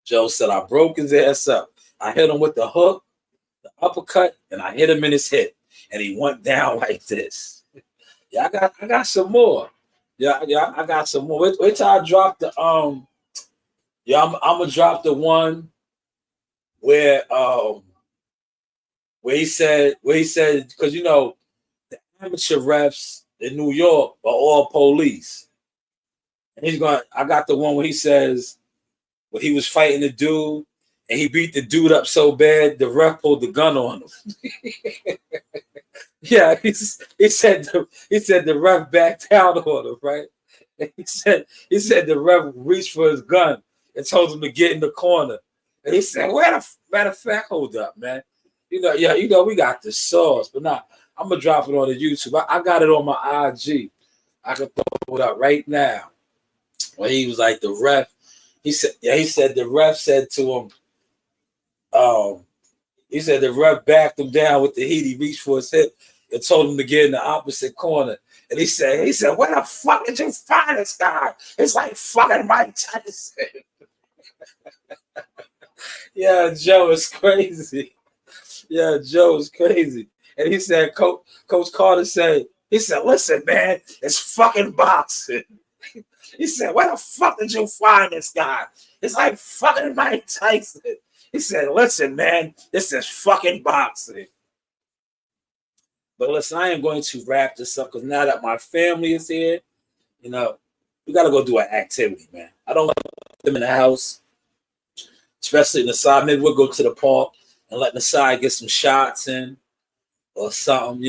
Speaker 1: Joe said, I broke his ass up. I hit him with the hook, the uppercut, and I hit him in his hip. And he went down like this. Yeah, I got some more. Yeah, I got some more. Wait till I drop the Yeah, I'm gonna drop the one where he said because you know the amateur refs in New York are all police. And I got the one where he says when he was fighting the dude and he beat the dude up so bad the ref pulled the gun on him. Yeah, he said the ref backed down on him, right? And he said the ref reached for his gun and told him to get in the corner. And he said, matter of fact, hold up, man. We got the sauce, but nah, I'm gonna drop it on the YouTube. I got it on my IG. I can throw it up right now. When he was like the ref, he said the ref said to him, he said the ref backed him down with the heat. He reached for his hip and told him to get in the opposite corner. And he said, where the fuck did you find this guy? It's like fucking Mike Tyson. Yeah, Joe is crazy. Yeah, Joe is crazy. And he said, Coach Carter said, listen, man, it's fucking boxing. He said, where the fuck did you find this guy? It's like fucking Mike Tyson. He said, listen, man, this is fucking boxing. But listen, I am going to wrap this up because now that my family is here, we got to go do an activity, man. I don't want them in the house, especially in the side. Maybe we'll go to the park and let the side get some shots in or something,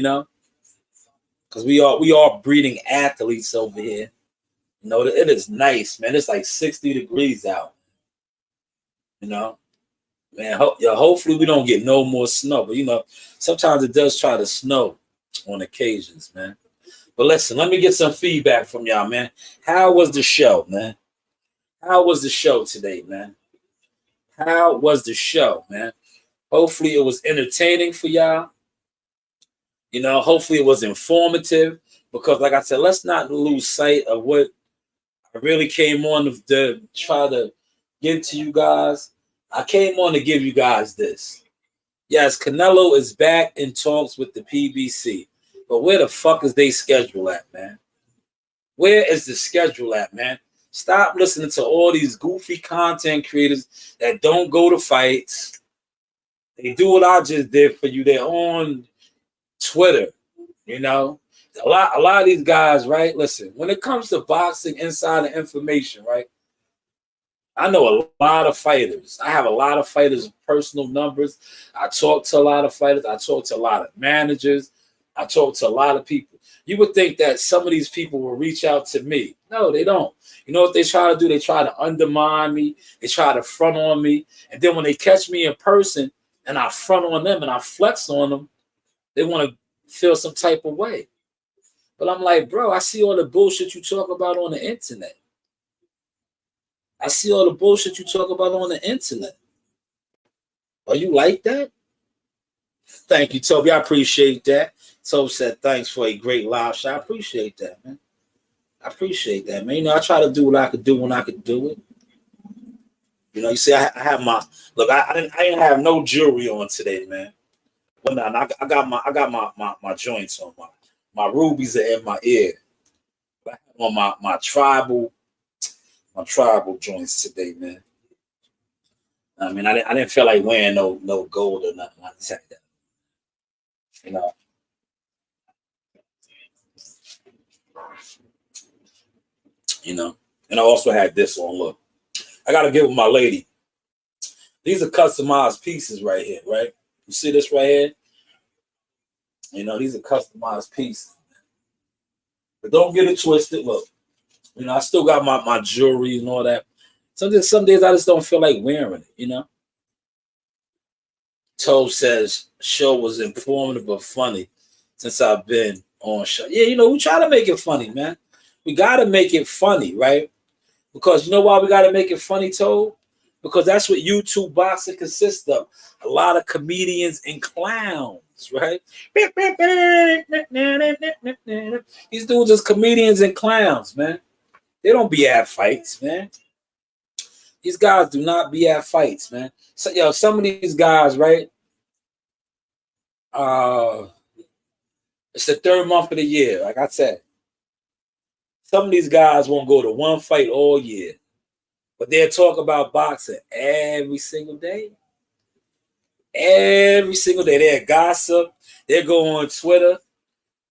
Speaker 1: because we are breeding athletes over here. It is nice, man. It's like 60 degrees out, Man, hopefully we don't get no more snow. But, sometimes it does try to snow on occasions, man. But listen, let me get some feedback from y'all, man. How was the show, man? How was the show today, man? How was the show, man? Hopefully it was entertaining for y'all. You know, hopefully it was informative because, like I said, let's not lose sight of what I really came on to try to give to you guys. I came on to give you guys this. Yes, Canelo is back in talks with the PBC. But where the fuck is they schedule at, man? Where is the schedule at, man? Stop listening to all these goofy content creators that don't go to fights. They do what I just did for you. They're on Twitter, you know. A lot of these guys, right? Listen, when it comes to boxing insider information, right? I know a lot of fighters. I have a lot of fighters' personal numbers. I talk to a lot of fighters. I talk to a lot of managers. I talk to a lot of people. You would think that some of these people will reach out to me. No, they don't. You know what they try to do? They try to undermine me. They try to front on me. And then when they catch me in person and I front on them and I flex on them, they want to feel some type of way. But I'm like, bro, I see all the bullshit you talk about on the internet. I see all the bullshit you talk about on the internet. Are you like that? Thank you, Toby. I appreciate that. Toby said, thanks for a great live shot. I appreciate that, man. I appreciate that, man. You know, I try to do what I could do when I could do it. You know, you see, I have my look. I didn't have no jewelry on today, man. Well, no, I got my joints on. My rubies are in my ear. I have on my tribal joints today, man. I mean, I didn't feel like wearing no gold or nothing. I just had that, you know. You know, and I also had this on. Look, I gotta give it my lady. These are customized pieces right here, right? You see this right here? You know, these are customized pieces. But don't get it twisted. Look, you know, I still got my jewelry and all that. Some days I just don't feel like wearing it, you know. Toe says show was informative but funny since I've been on show. Yeah, you know, we try to make it funny, man. We gotta make it funny, right? Because you know why we gotta make it funny, Toe? Because that's what YouTube boxing consists of. A lot of comedians and clowns, right? These dudes is comedians and clowns, man. They don't be at fights, man. These guys do not be at fights, man. So, yo, some of these guys, right? It's the third month of the year, like I said. Some of these guys won't go to one fight all year, but they'll talk about boxing every single day. Every single day. They'll gossip. They'll go on Twitter.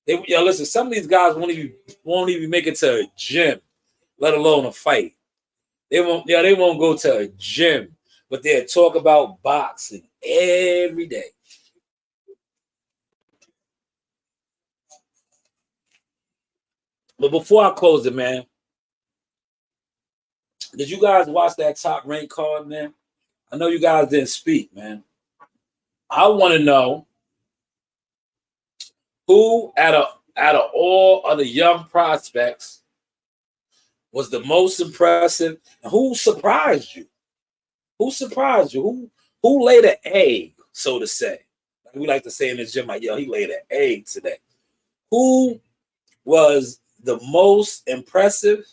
Speaker 1: Listen, some of these guys won't even make it to a gym, let alone a fight. They won't go to a gym, but they'll talk about boxing every day. But before I close it, man, did you guys watch that top rank card, man? I know you guys didn't speak, man. I want to know who out of all of the young prospects was the most impressive, and who surprised you? Who surprised you? Who laid an egg, so to say? Like we like to say in the gym, like, yo, he laid an egg today. Who was the most impressive?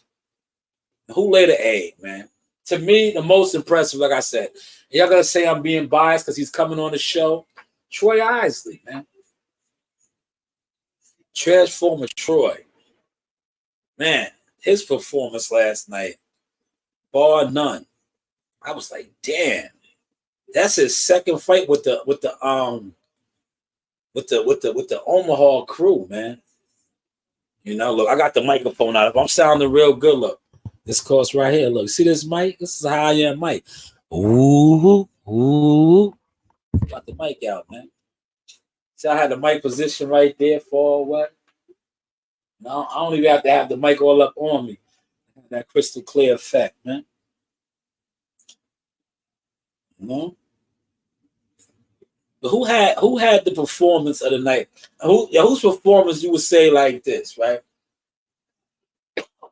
Speaker 1: Who laid an egg, man? To me, the most impressive, like I said, y'all gonna say I'm being biased because he's coming on the show. Troy Isley, man. Transformer Troy. Man, his performance last night, bar none. I was like, damn. That's his second fight with the Omaha crew, man. You know, look, I got the microphone out. If I'm sounding real good, look. This course right here. Look, see this mic? This is a high-end mic. Ooh. Got the mic out, man. See, I had the mic position right there for what? No, I don't even have to have the mic all up on me. That crystal clear effect, man. You know? But who had the performance of the night? Whose performance you would say like this, right?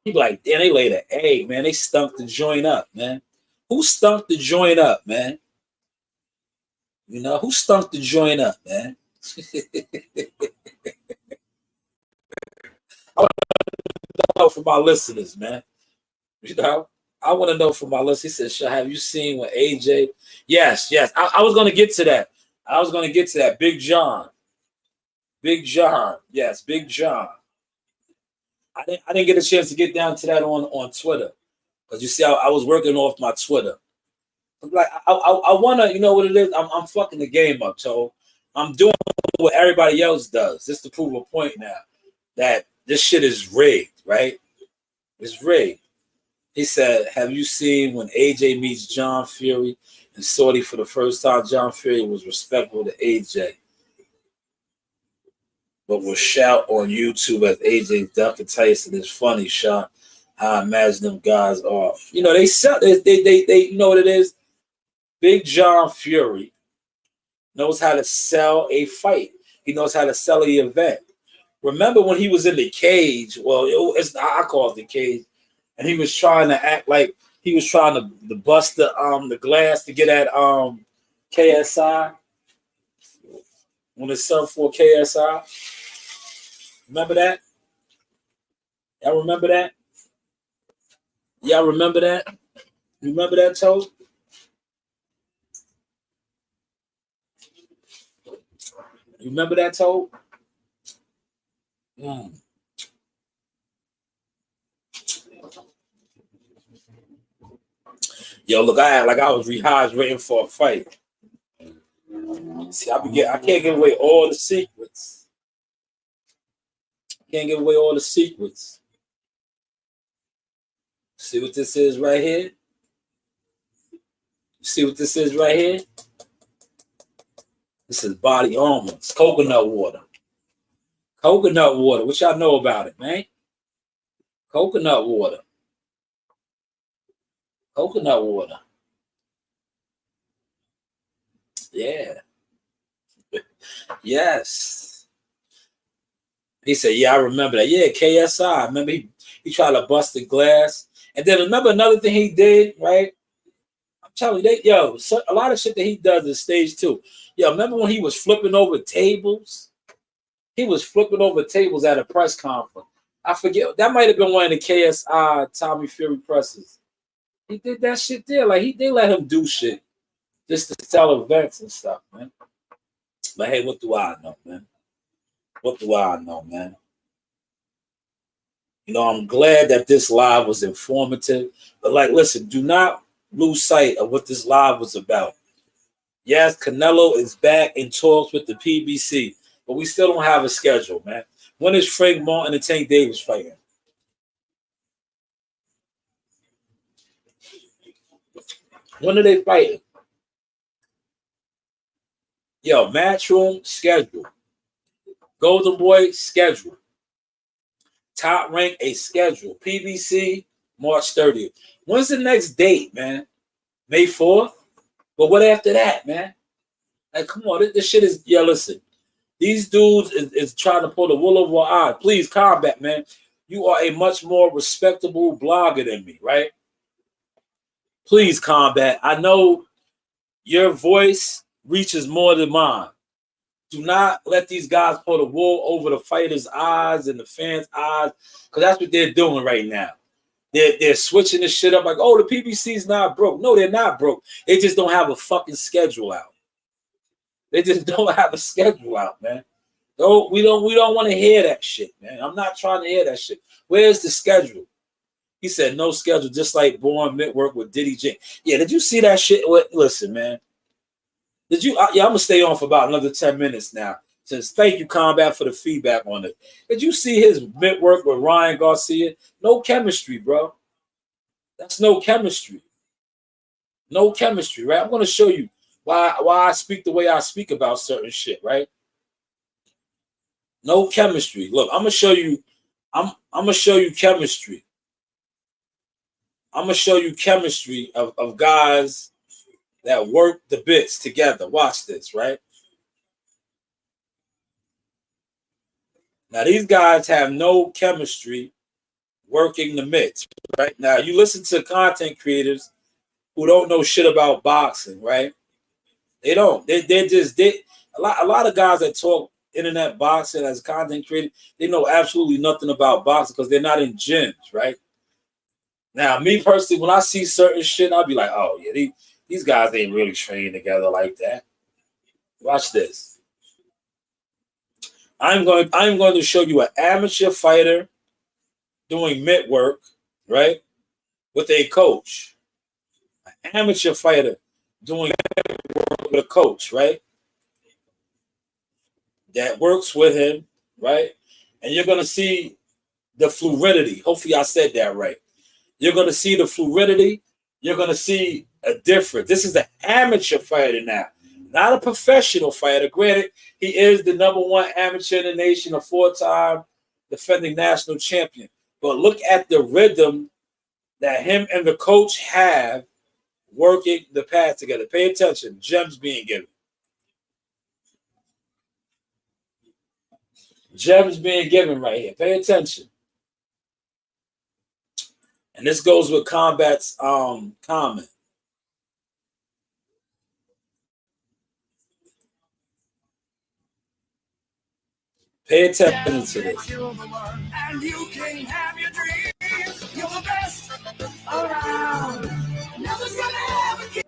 Speaker 1: People like, damn, they laid an egg, man. They stunk the joint up, man. Who stunk the joint up, man? You know, who stunk the joint up, man? I want to know from my listeners, man. You know, I want to know from my listeners. He said, "Sure, have you seen what AJ?" Yes. I was going to get to that. Big John. Yes, Big John. I didn't get a chance to get down to that on Twitter because you see, I was working off my Twitter. Like I want to, you know what it is? I'm fucking the game up, so I'm doing what everybody else does just to prove a point now that this shit is rigged, right? It's rigged. He said, "Have you seen when AJ meets John Fury and Saudi for the first time? John Fury was respectful to AJ, but will shout on YouTube as AJ Ducker Tyson is funny shot. I imagine them guys are, you know, they sell they you know what it is? Big John Fury knows how to sell a fight. He knows how to sell an event. Remember when he was in the cage? Well, I call it the cage, and he was trying to act like he was trying to bust the glass to get at KSI when it's sub for KSI. Remember that? Y'all remember that? Y'all remember that? You remember that, Toe? You remember that, Toe? Yo, look, I was rehydrating for a fight. See, I can't give away all the secrets. Can't give away all the secrets. See what this is right here? See what this is right here? This is body armor. It's coconut water. Coconut water. What y'all know about it, man? Coconut water. Coconut water. Yeah. Yes. He said, yeah, I remember that. Yeah, KSI. Remember he tried to bust the glass. And then remember another thing he did, right? I'm telling you, a lot of shit that he does is stage 2. Yo, remember when he was flipping over tables? He was flipping over tables at a press conference. I forget. That might have been one of the KSI Tommy Fury presses. He did that shit there. Like, they let him do shit just to sell events and stuff, man. But hey, what do I know, man? What do I know, man? You know, I'm glad that this live was informative. But, like, listen, do not lose sight of what this live was about. Yes, Canelo is back in talks with the PBC, but we still don't have a schedule, man. When is Frank Martin and Tank Davis fighting? When are they fighting? Yo, Matchroom schedule. Golden Boy schedule. Top Rank a schedule. PBC March 30th. When's the next date, man? May 4th? But what after that, man? Like, come on, this shit is, listen. These dudes is trying to pull the wool over our eye. Please, Combat, man. You are a much more respectable blogger than me, right? Please, Combat. I know your voice reaches more than mine. Do not let these guys pull the wool over the fighters' eyes and the fans' eyes, because that's what they're doing right now. They're switching this shit up like, oh, the PBC's not broke. No, they're not broke. They just don't have a fucking schedule out. They just don't have a schedule out, man. No, we don't want to hear that shit, man. I'm not trying to hear that shit. Where's the schedule? He said no schedule, just like Born Network with Diddy J. Yeah, did you see that shit? Listen, man. Did you? I'm gonna stay on for about another 10 minutes now. Since thank you, Combat, for the feedback on it. Did you see his network with Ryan Garcia? No chemistry, bro. That's no chemistry. No chemistry, right? I'm gonna show you why I speak the way I speak about certain shit, right? No chemistry. Look, I'm gonna show you. I'm gonna show you chemistry. I'm gonna show you chemistry of guys that work the bits together. Watch this, right? Now these guys have no chemistry working the mitts, right? Now you listen to content creators who don't know shit about boxing, right? They don't. They just a lot of guys that talk internet boxing as content creators, they know absolutely nothing about boxing because they're not in gyms, right? Now, me personally, when I see certain shit, I'll be like, oh yeah, these guys ain't really trained together like that. Watch this. I'm going to show you an amateur fighter doing mitt work, right? With a coach. An amateur fighter doing mitt work with a coach, right? That works with him, right? And you're gonna see the fluidity. Hopefully I said that right. You're gonna see the fluidity. You're gonna see a difference. This is an amateur fighter now, not a professional fighter. Granted, he is the #1 amateur in the nation, a 4-time defending national champion. But look at the rhythm that him and the coach have working the path together. Pay attention. Gems being given. Gems being given right here. Pay attention. And this goes with Combat's comment. Pay attention to this.
Speaker 7: And you can have your dreams. You're the best around. Nothing's gonna ever get.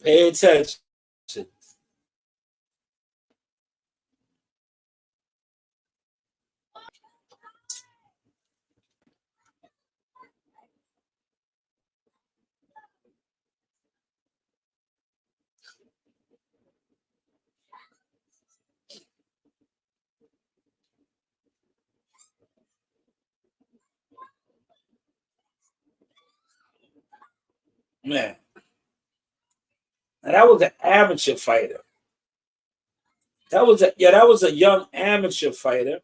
Speaker 1: Pay attention. Man. And that was an amateur fighter. That was a young amateur fighter.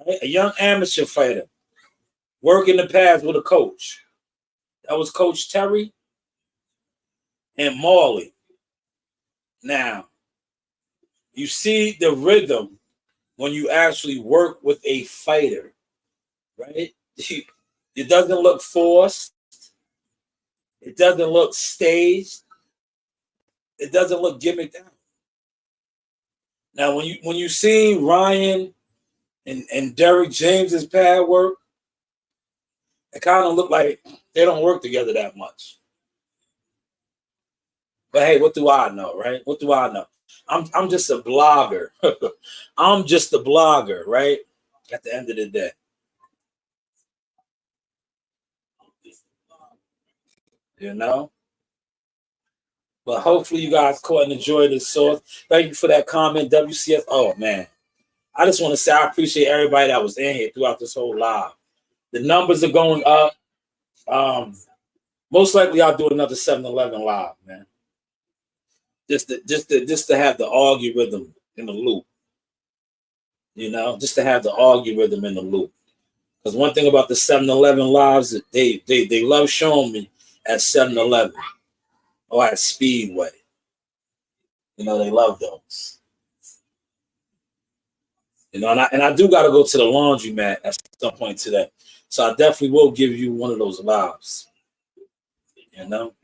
Speaker 1: Right? A young amateur fighter working the path with a coach. That was Coach Terry and Marley. Now, you see the rhythm when you actually work with a fighter, right? It doesn't look forced. It doesn't look staged. It doesn't look gimmicked out. Now, when you see Ryan and Derrick James's pad work, it kind of look like they don't work together that much. But hey, what do I know, right? What do I know? I'm just a blogger. I'm just a blogger, right? At the end of the day. You know? But hopefully you guys caught and enjoyed this source. Thank you for that comment, WCS. Oh, man. I just want to say I appreciate everybody that was in here throughout this whole live. The numbers are going up. Most likely I'll do another 7-Eleven live, man. Just to have the algorithm in the loop. You know, just to have the algorithm in the loop. Because one thing about the 7-Eleven lives, they love showing me at 7-Eleven or at Speedway. You know, they love those. You know, and I do got to go to the laundromat at some point today. So I definitely will give you one of those lives. You know?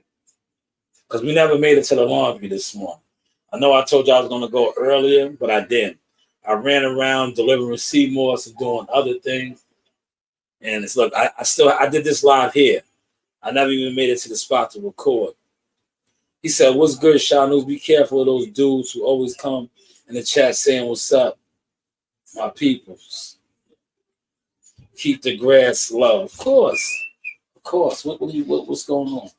Speaker 1: Because we never made it to the laundry this morning. I know I told you I was going to go earlier, but I didn't. I ran around delivering Seymour's and doing other things. And it's, look, I did this live here. I never even made it to the spot to record. He said, what's good, Sean News? Be careful of those dudes who always come in the chat saying, what's up, my peoples. Keep the grass low. Of course. What's going on?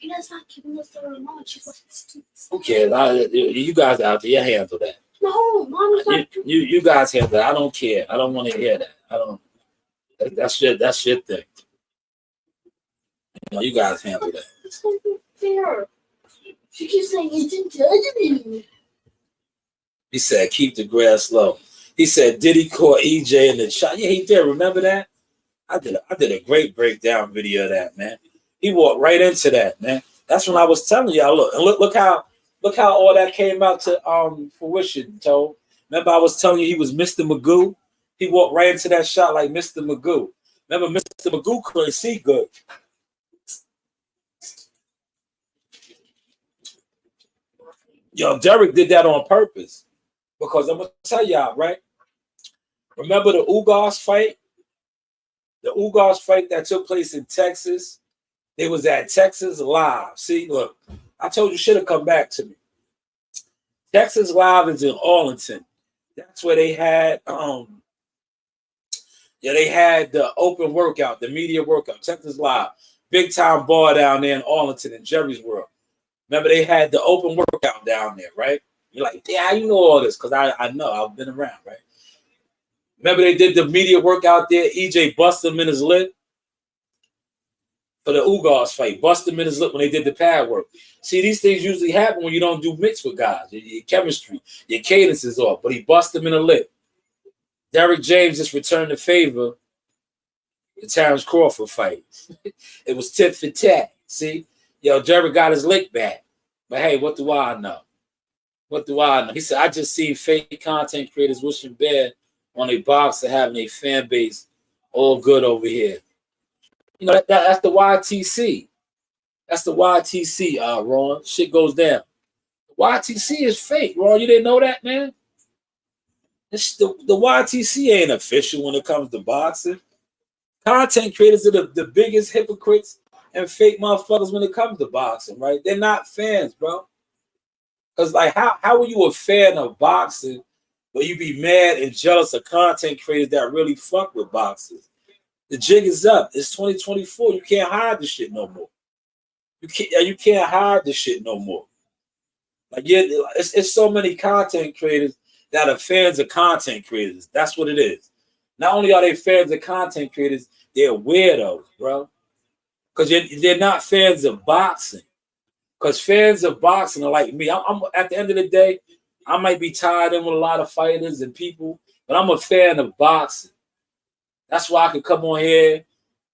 Speaker 5: Marina's not giving us the remote. She wants to.
Speaker 1: Who cares? You guys out there, you handle that.
Speaker 5: No, Mama's not.
Speaker 1: You guys handle that. I don't care. I don't want to hear that. I don't. That's your thing. You know, you guys handle that.
Speaker 5: It's not fair. She keeps saying it's judging me.
Speaker 1: He said, keep the grass low. He said, Diddy caught EJ in the shot. Yeah, he did. Remember that? I did a great breakdown video of that, man. He walked right into that, man. That's when I was telling y'all, look how all that came out to fruition, Toe. Remember I was telling you he was Mr. Magoo? He walked right into that shot like Mr. Magoo. Remember Mr. Magoo couldn't see good. Yo, Derek did that on purpose. Because I'm going to tell y'all, right? Remember the Ugas fight? The Ugas fight that took place in Texas? It was at Texas Live. See, look, I told you should have come back to me. Texas Live is in Arlington. That's where they had they had the open workout, the media workout, Texas Live. Big time bar down there in Arlington in Jerry's World. Remember they had the open workout down there, right? You're like, yeah, you know all this, because I know, I've been around, right? Remember they did the media workout there, EJ busted him in his lip for the Ugas fight, busted him in his lip when they did the pad work. See, these things usually happen when you don't do mix with guys. Your chemistry, your cadence is off, but he busted him in the lip. Derrick James just returned the favor. The Terrence Crawford fight. It was tit for tat. See? Yo, Derrick got his lick back. But hey, what do I know? What do I know? He said, I just see fake content creators wishing bad on a boxer having a fan base all good over here. You know, that's the YTC. That's the YTC, Ron. Shit goes down. YTC is fake, Ron. You didn't know that, man? The YTC ain't official when it comes to boxing. Content creators are the biggest hypocrites and fake motherfuckers when it comes to boxing, right? They're not fans, bro. Because, like, how are you a fan of boxing but you be mad and jealous of content creators that really fuck with boxers? The jig is up. It's 2024. You can't hide this shit no more. You can't hide this shit no more. Like, yeah, it's so many content creators that are fans of content creators. That's what it is. Not only are they fans of content creators, they're weirdos, bro. Because they're not fans of boxing. Because fans of boxing are like me. I'm at the end of the day, I might be tied in with a lot of fighters and people, but I'm a fan of boxing. That's why I can come on here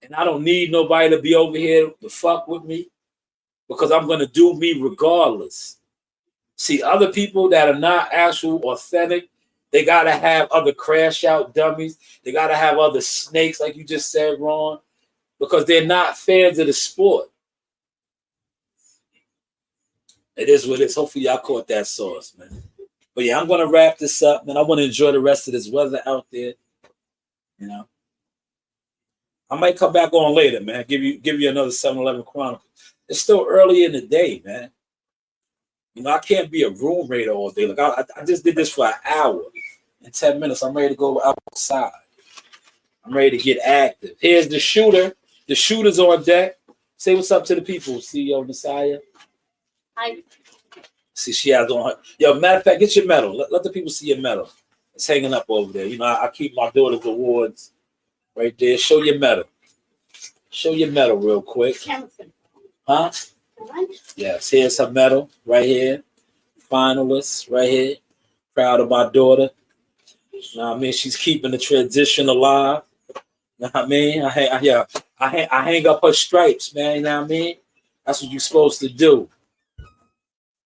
Speaker 1: and I don't need nobody to be over here to fuck with me, because I'm going to do me regardless. See, other people that are not actual authentic, they got to have other crash out dummies. They got to have other snakes, like you just said, Ron, because they're not fans of the sport. It is what it is. Hopefully y'all caught that sauce, man. But yeah, I'm going to wrap this up, man. I want to enjoy the rest of this weather out there. You know, I might come back on later, man. Give you another 7-Eleven Chronicle. It's still early in the day, man. You know, I can't be a room raider all day. Like I just did this for an hour and 10 minutes. I'm ready to go outside. I'm ready to get active. Here's the shooter. The shooter's on deck. Say what's up to the people, CEO Messiah.
Speaker 5: Hi.
Speaker 1: See, she has on her. Yo, matter of fact, get your medal. Let the people see your medal. It's hanging up over there. You know, I keep my daughter's awards right there. Show your medal. Show your medal real quick. Huh? Yes, here's her medal right here. Finalist right here. Proud of my daughter. You know what I mean? She's keeping the tradition alive. You know what I mean? I hang up her stripes, man. You know what I mean? That's what you're supposed to do.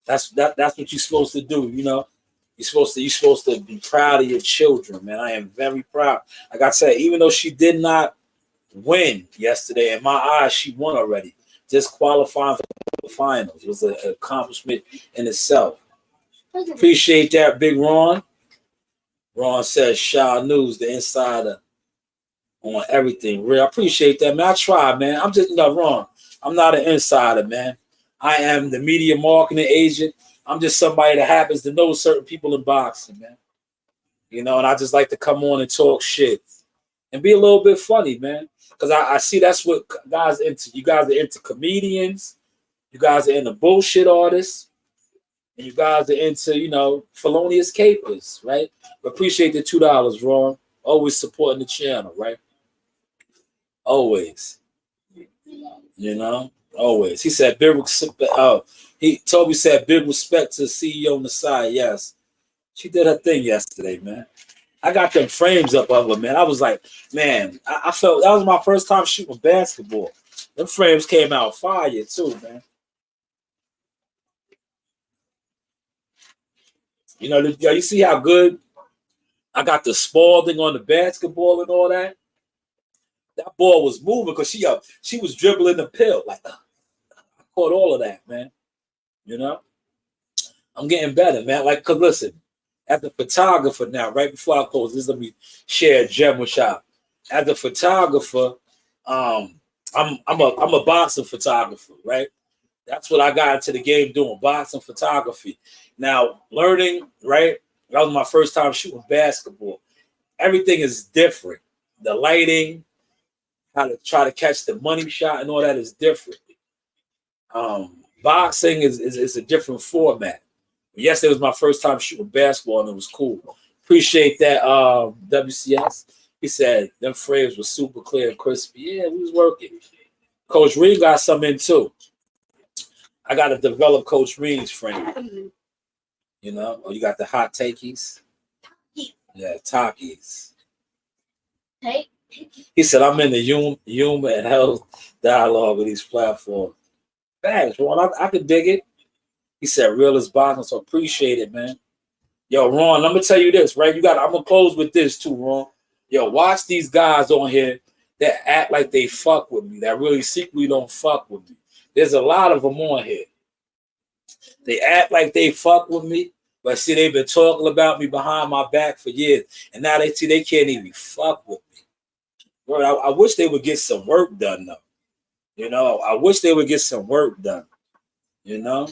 Speaker 1: That's what you're supposed to do, you know. You're supposed to be proud of your children, man. I am very proud. Like I said, even though she did not win yesterday, in my eyes, she won already. Just qualifying for the finals was an accomplishment in itself. Appreciate that, Big Ron. Ron says Shaw News, the insider on everything. Real, I appreciate that, man. I try, man. I'm just not wrong. I'm not an insider, man. I am the media marketing agent. I'm just somebody that happens to know certain people in boxing, man. You know, and I just like to come on and talk shit and be a little bit funny, man. Because I see that's what guys are into. You guys are into comedians. You guys are into bullshit artists. And you guys are into, you know, felonious capers, right? But appreciate the $2, Ron. Always supporting the channel, right? Always. You know? Always. He said big respect. Toby said big respect to CEO Nasai. Yes. She did her thing yesterday, man. I got them frames up of her, man. I was like, man, I felt that was my first time shooting basketball. Them frames came out fire too, man. You know, you see how good I got the Spalding on the basketball and all that. That ball was moving because she was dribbling the pill. Like, I caught all of that, man. You know, I'm getting better, man. Like, cause listen, as a photographer now, right before I close this, let me share a gem with y'all. As a photographer, I'm a boxing photographer, right? That's what I got into the game doing, boxing photography. Now, learning, right? That was my first time shooting basketball. Everything is different. The lighting, how to try to catch the money shot and all that is different. Boxing is a different format. Yesterday was my first time shooting basketball and it was cool. Appreciate that, WCS. He said them frames were super clear and crispy. Yeah, we was working. Coach Reed got some in too. I got to develop Coach Reed's frame. You know, you got the hot takies. Yeah, Takis.
Speaker 5: Hey.
Speaker 1: He said, I'm in the human and health dialogue with these platforms. Thanks, Ron. I could dig it. He said, real is boxing, so appreciate it, man. Yo, Ron, let me tell you this, right? I'm going to close with this too, Ron. Yo, watch these guys on here that act like they fuck with me, that really secretly don't fuck with me. There's a lot of them on here. They act like they fuck with me, but see, they've been talking about me behind my back for years, and now they see they can't even fuck with me. Bro, I wish they would get some work done, though. You know, I wish they would get some work done. You know,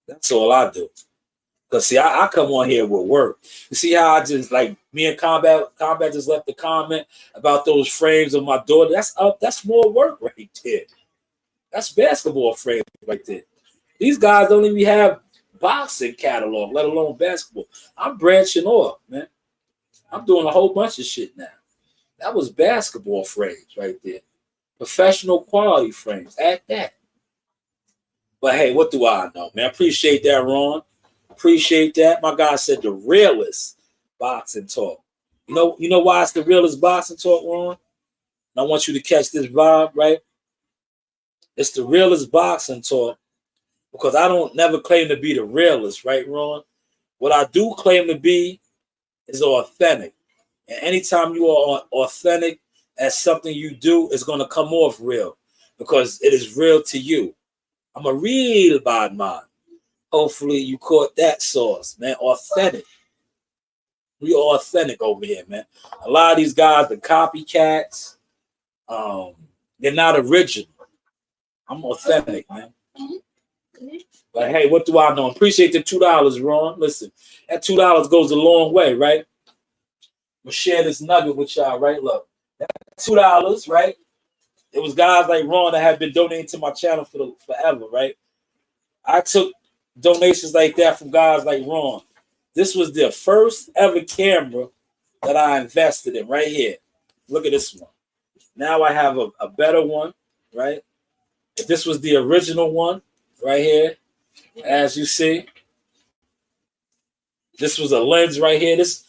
Speaker 1: that's all I do. Because, see, I come on here with work. You see how I just, like, me and Combat just left the comment about those frames of my daughter. That's more work right there. That's basketball frames right there. These guys don't even have boxing catalog, let alone basketball. I'm branching off, man. I'm doing a whole bunch of shit now. That was basketball frames right there. Professional quality frames. At that. But hey, what do I know, man? Appreciate that, Ron. Appreciate that. My guy said the realest boxing talk. You know why it's the realest boxing talk, Ron? And I want you to catch this vibe, right? It's the realest boxing talk because I don't never claim to be the realest, right, Ron? What I do claim to be is authentic. And anytime you are authentic as something you do, it's going to come off real because it is real to you. I'm a real bad man. Hopefully you caught that sauce, man. Authentic. We are authentic over here, man. A lot of these guys are copycats. They're not original. I'm authentic, man. But hey, what do I know? Appreciate the $2, Ron. Listen, that $2 goes a long way, right? I'm gonna share this nugget with y'all, right? Look, that $2, right? It was guys like Ron that have been donating to my channel forever, right? I took donations like that from guys like Ron. This was the first ever camera that I invested in right here. Look at this one. Now I have a better one, right? If this was the original one right here, as you see, this was a lens right here. This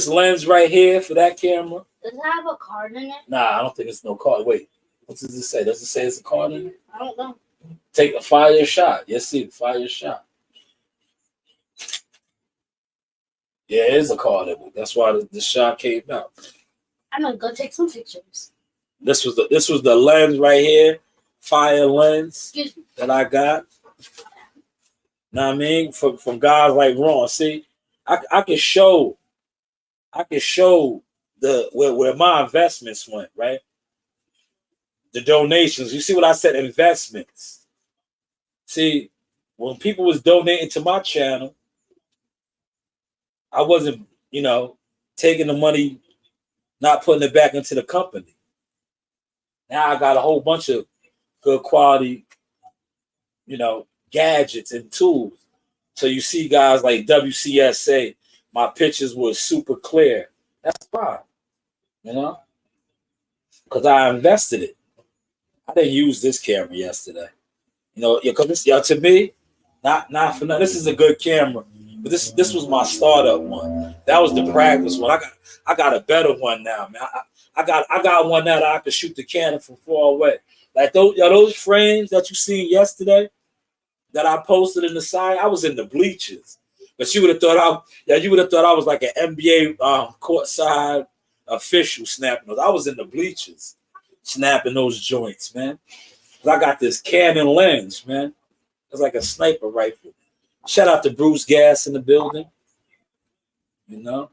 Speaker 1: lens right here for that camera.
Speaker 5: Does it have a card in it?
Speaker 1: Nah, I don't think it's no card. Wait, what does it say? Does it say it's a card in it?
Speaker 5: I don't know.
Speaker 1: Take a fire shot. Yes, see, fire shot. Yeah, it is a card in it. That's why the shot came out.
Speaker 5: I'm gonna go take some pictures.
Speaker 1: This was the lens right here, fire lens that I got. Know what I mean? From guys like Ron. See, I can show the where my investments went, right? The donations. You see what I said? Investments. See, when people was donating to my channel, I wasn't, taking the money, not putting it back into the company. Now I got a whole bunch of good quality, gadgets and tools. So you see guys like WCS say my pictures were super clear. That's fine, because I invested it. I didn't use this camera yesterday. Because to me, not for nothing. This is a good camera. But this was my startup one. That was the practice one. I got a better one now, man. I got one now that I can shoot the cannon from far away. Like those frames that you seen yesterday that I posted in the side, I was in the bleachers. But you would have thought I was like an NBA courtside official snapping those. I was in the bleachers snapping those joints, man. I got this Canon lens, man. It's like a sniper rifle. Shout out to Bruce Gas in the building. You know.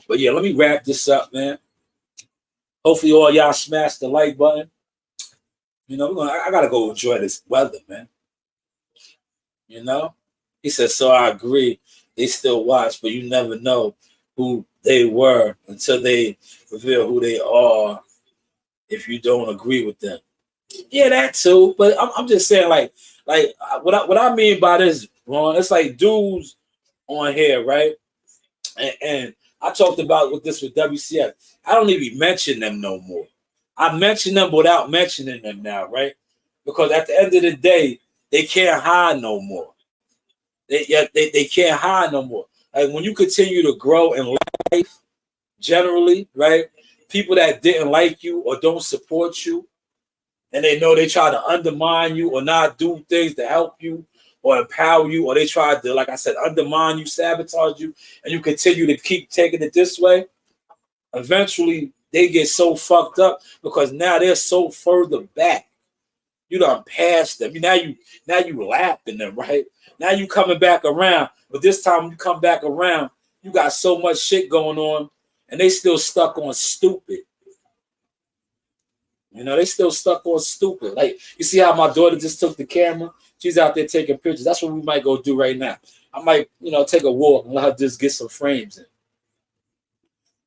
Speaker 1: But yeah, let me wrap this up, man. Hopefully all y'all smash the like button. You know, I gotta go enjoy this weather, man. You know? He said, so I agree. They still watch, but you never know who they were until they reveal who they are if you don't agree with them. Yeah, that too. But I'm just saying, like what I mean by this, Ron, it's like dudes on here, right? And I talked about with WCF. I don't even mention them no more. I mention them without mentioning them now, right? Because at the end of the day, they can't hide no more. They can't hide no more. Like when you continue to grow in life, generally, right? People that didn't like you or don't support you, and they know they try to undermine you or not do things to help you or empower you, or they try to, like I said, undermine you, sabotage you, and you continue to keep taking it this way, eventually they get so fucked up because now they're so further back. You done passed them. Now you lapping them, right? Now you coming back around, but this time when you come back around, you got so much shit going on, and they still stuck on stupid. You know, they still stuck on stupid. Like, you see how my daughter just took the camera? She's out there taking pictures. That's what we might go do right now. I might, take a walk and let her just get some frames in.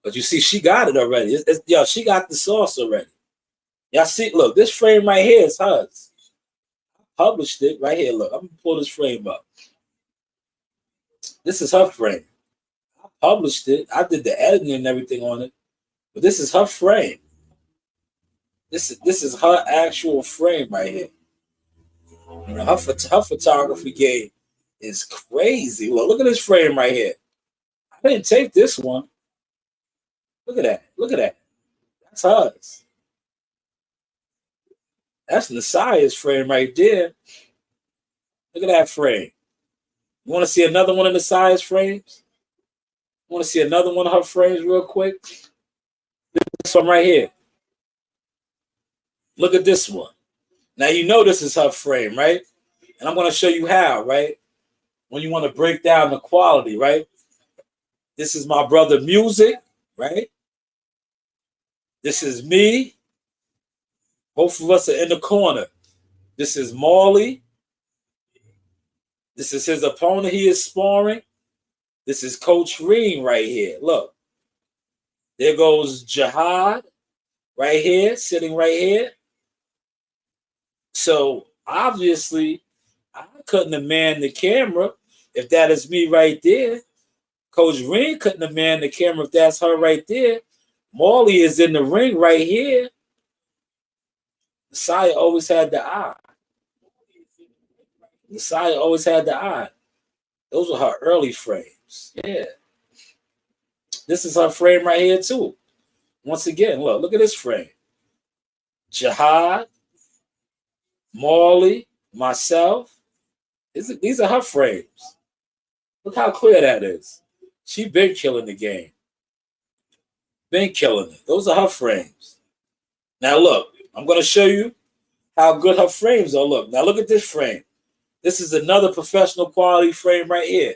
Speaker 1: But you see, she got it already. She got the sauce already. Y'all see, look, this frame right here is hers. I published it right here. Look, I'm going to pull this frame up. This is her frame. I published it. I did the editing and everything on it. But this is her frame. This is her actual frame right here. You know, her photography game is crazy. Look at this frame right here. I didn't take this one. Look at that. Look at that. That's hers. That's Nasiah's frame right there. Look at that frame. You want to see another one of Nasiah's frames? You want to see another one of her frames real quick? This one right here. Look at this one. Now you know this is her frame, right? And I'm going to show you how, right? When you want to break down the quality, right? This is my brother Music, right? This is me. Both of us are in the corner. This is Marley. This is his opponent he is sparring. This is Coach Reem right here. Look. There goes Jihad right here, sitting right here. So obviously, I couldn't have manned the camera if that is me right there. Coach Reem couldn't have manned the camera if that's her right there. Marley is in the ring right here. Nasiah always had the eye. Nasiah always had the eye. Those were her early frames. Yeah. This is her frame right here too. Once again, look at this frame. Jihad, Marley, myself. These are her frames. Look how clear that is. She been killing the game. Been killing it. Those are her frames. Now look, I'm going to show you how good her frames are. Look, now look at this frame. This is another professional quality frame right here.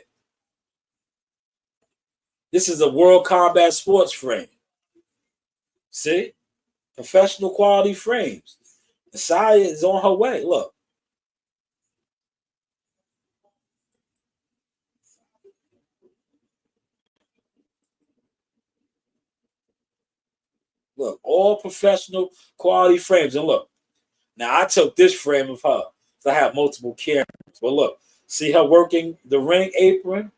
Speaker 1: This is a World Combat Sports frame. See? Professional quality frames. Nasiah is on her way. Look. Look, all professional quality frames. And look, now I took this frame of her. So I have multiple cameras. But look, see her working the ring apron?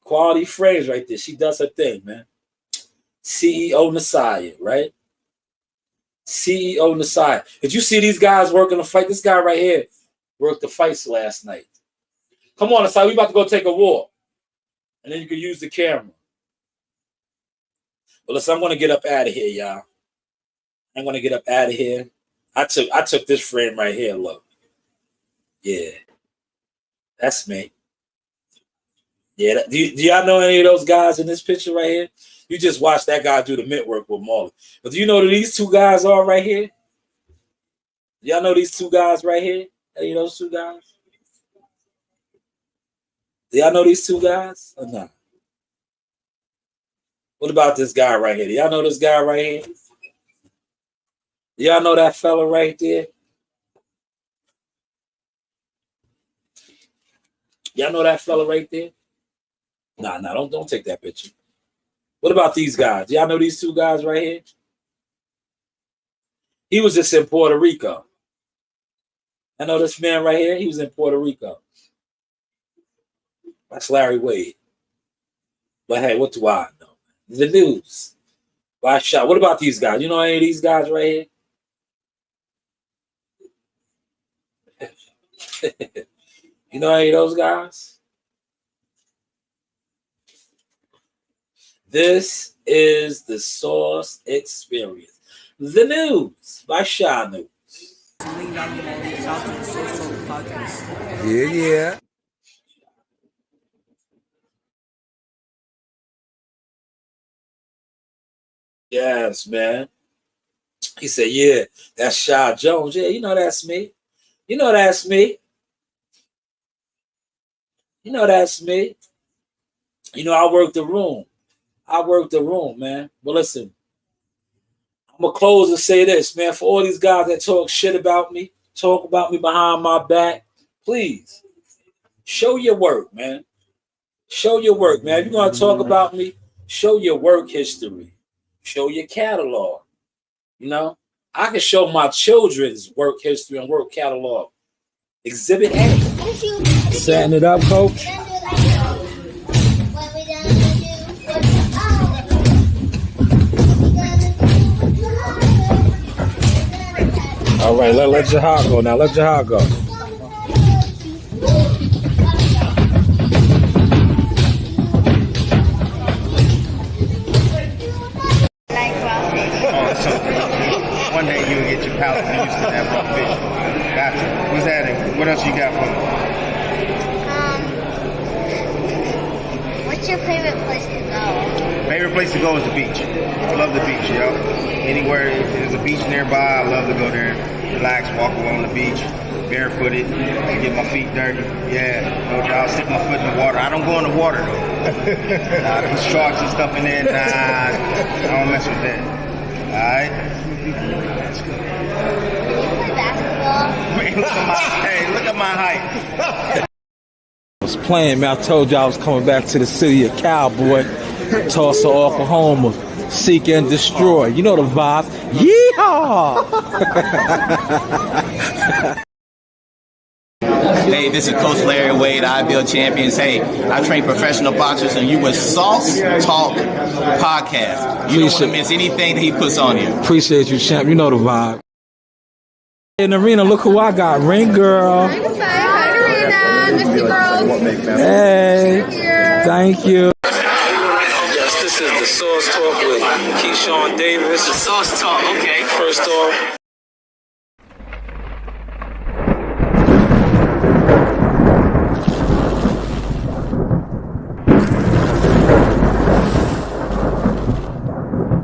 Speaker 1: Quality frames right there. She does her thing, man. CEO Nasiah, right? CEO Nasai. Did you see these guys working the fight? This guy right here worked the fights last night. Come on, Nasai. We about to go take a walk. And then you can use the camera. But listen, I'm going to get up out of here, y'all. I'm going to get up out of here. I took this frame right here. Look. Yeah. That's me. Yeah. Do y'all know any of those guys in this picture right here? You just watched that guy do the mitt work with Marley. But do you know who these two guys are right here? Y'all know these two guys right here? Any of those two guys? Do y'all know these two guys or not? What about this guy right here? Do y'all know this guy right here? Do y'all know that fella right there? Y'all know that fella right there? Nah, don't take that picture. What about these guys? Y'all know these two guys right here? He was just in Puerto Rico. I know this man right here. He was in Puerto Rico. That's Larry Wade. But hey, what do I know? The news. By shot. What about these guys? You know any of these guys right here? You know any of those guys? This is the Source Experience. The news by Shaw News.
Speaker 8: Yeah.
Speaker 1: Yes, man. He said, yeah, that's Shaw Jones. Yeah, you know that's me. You know that's me. You know that's me. You know, I work the room. Man. But listen, I'm going to close and say this, man. For all these guys that talk shit about me, talk about me behind my back, please, show your work, man. Show your work, man. If you're going to talk about me, show your work history. Show your catalog. You know, I can show my children's work history and work catalog. Exhibit A.
Speaker 8: Setting it up, coach. All right, let Jahar go now. Let Jahar go.
Speaker 9: One day you'll get your palate used to that raw fish. Gotcha. What's that? What else you got for me?
Speaker 4: What's your favorite place to go?
Speaker 9: Favorite place to go is the beach. I love the beach, yo. Anywhere if there's a beach nearby, I love to go there, relax, walk along the beach, barefooted, get my feet dirty. Yeah, no doubt, stick my foot in the water. I don't go in the water though. There's sharks and stuff in there. Nah, I don't mess with that. All right.
Speaker 4: Do you play basketball?
Speaker 9: Look at my height.
Speaker 8: I was playing, man. I told you I was coming back to the city of Cowboy, Tulsa, Oklahoma, seek and destroy. You know the vibe. Yeehaw!
Speaker 10: Hey, this is Coach Larry Wade, IBL Champions. Hey, I train professional boxers, and you with Sauce Talk Podcast. You don't want to miss anything that he puts on here.
Speaker 8: Appreciate you, champ. You know the vibe. In the arena, look who I got. Ring girl.
Speaker 5: Hi, Arena. Miss you, girls.
Speaker 8: Hey. Thank you.
Speaker 1: Yes, this is the Source Talk with Keyshawn Davis.
Speaker 10: The Sauce Talk, okay.
Speaker 1: First off,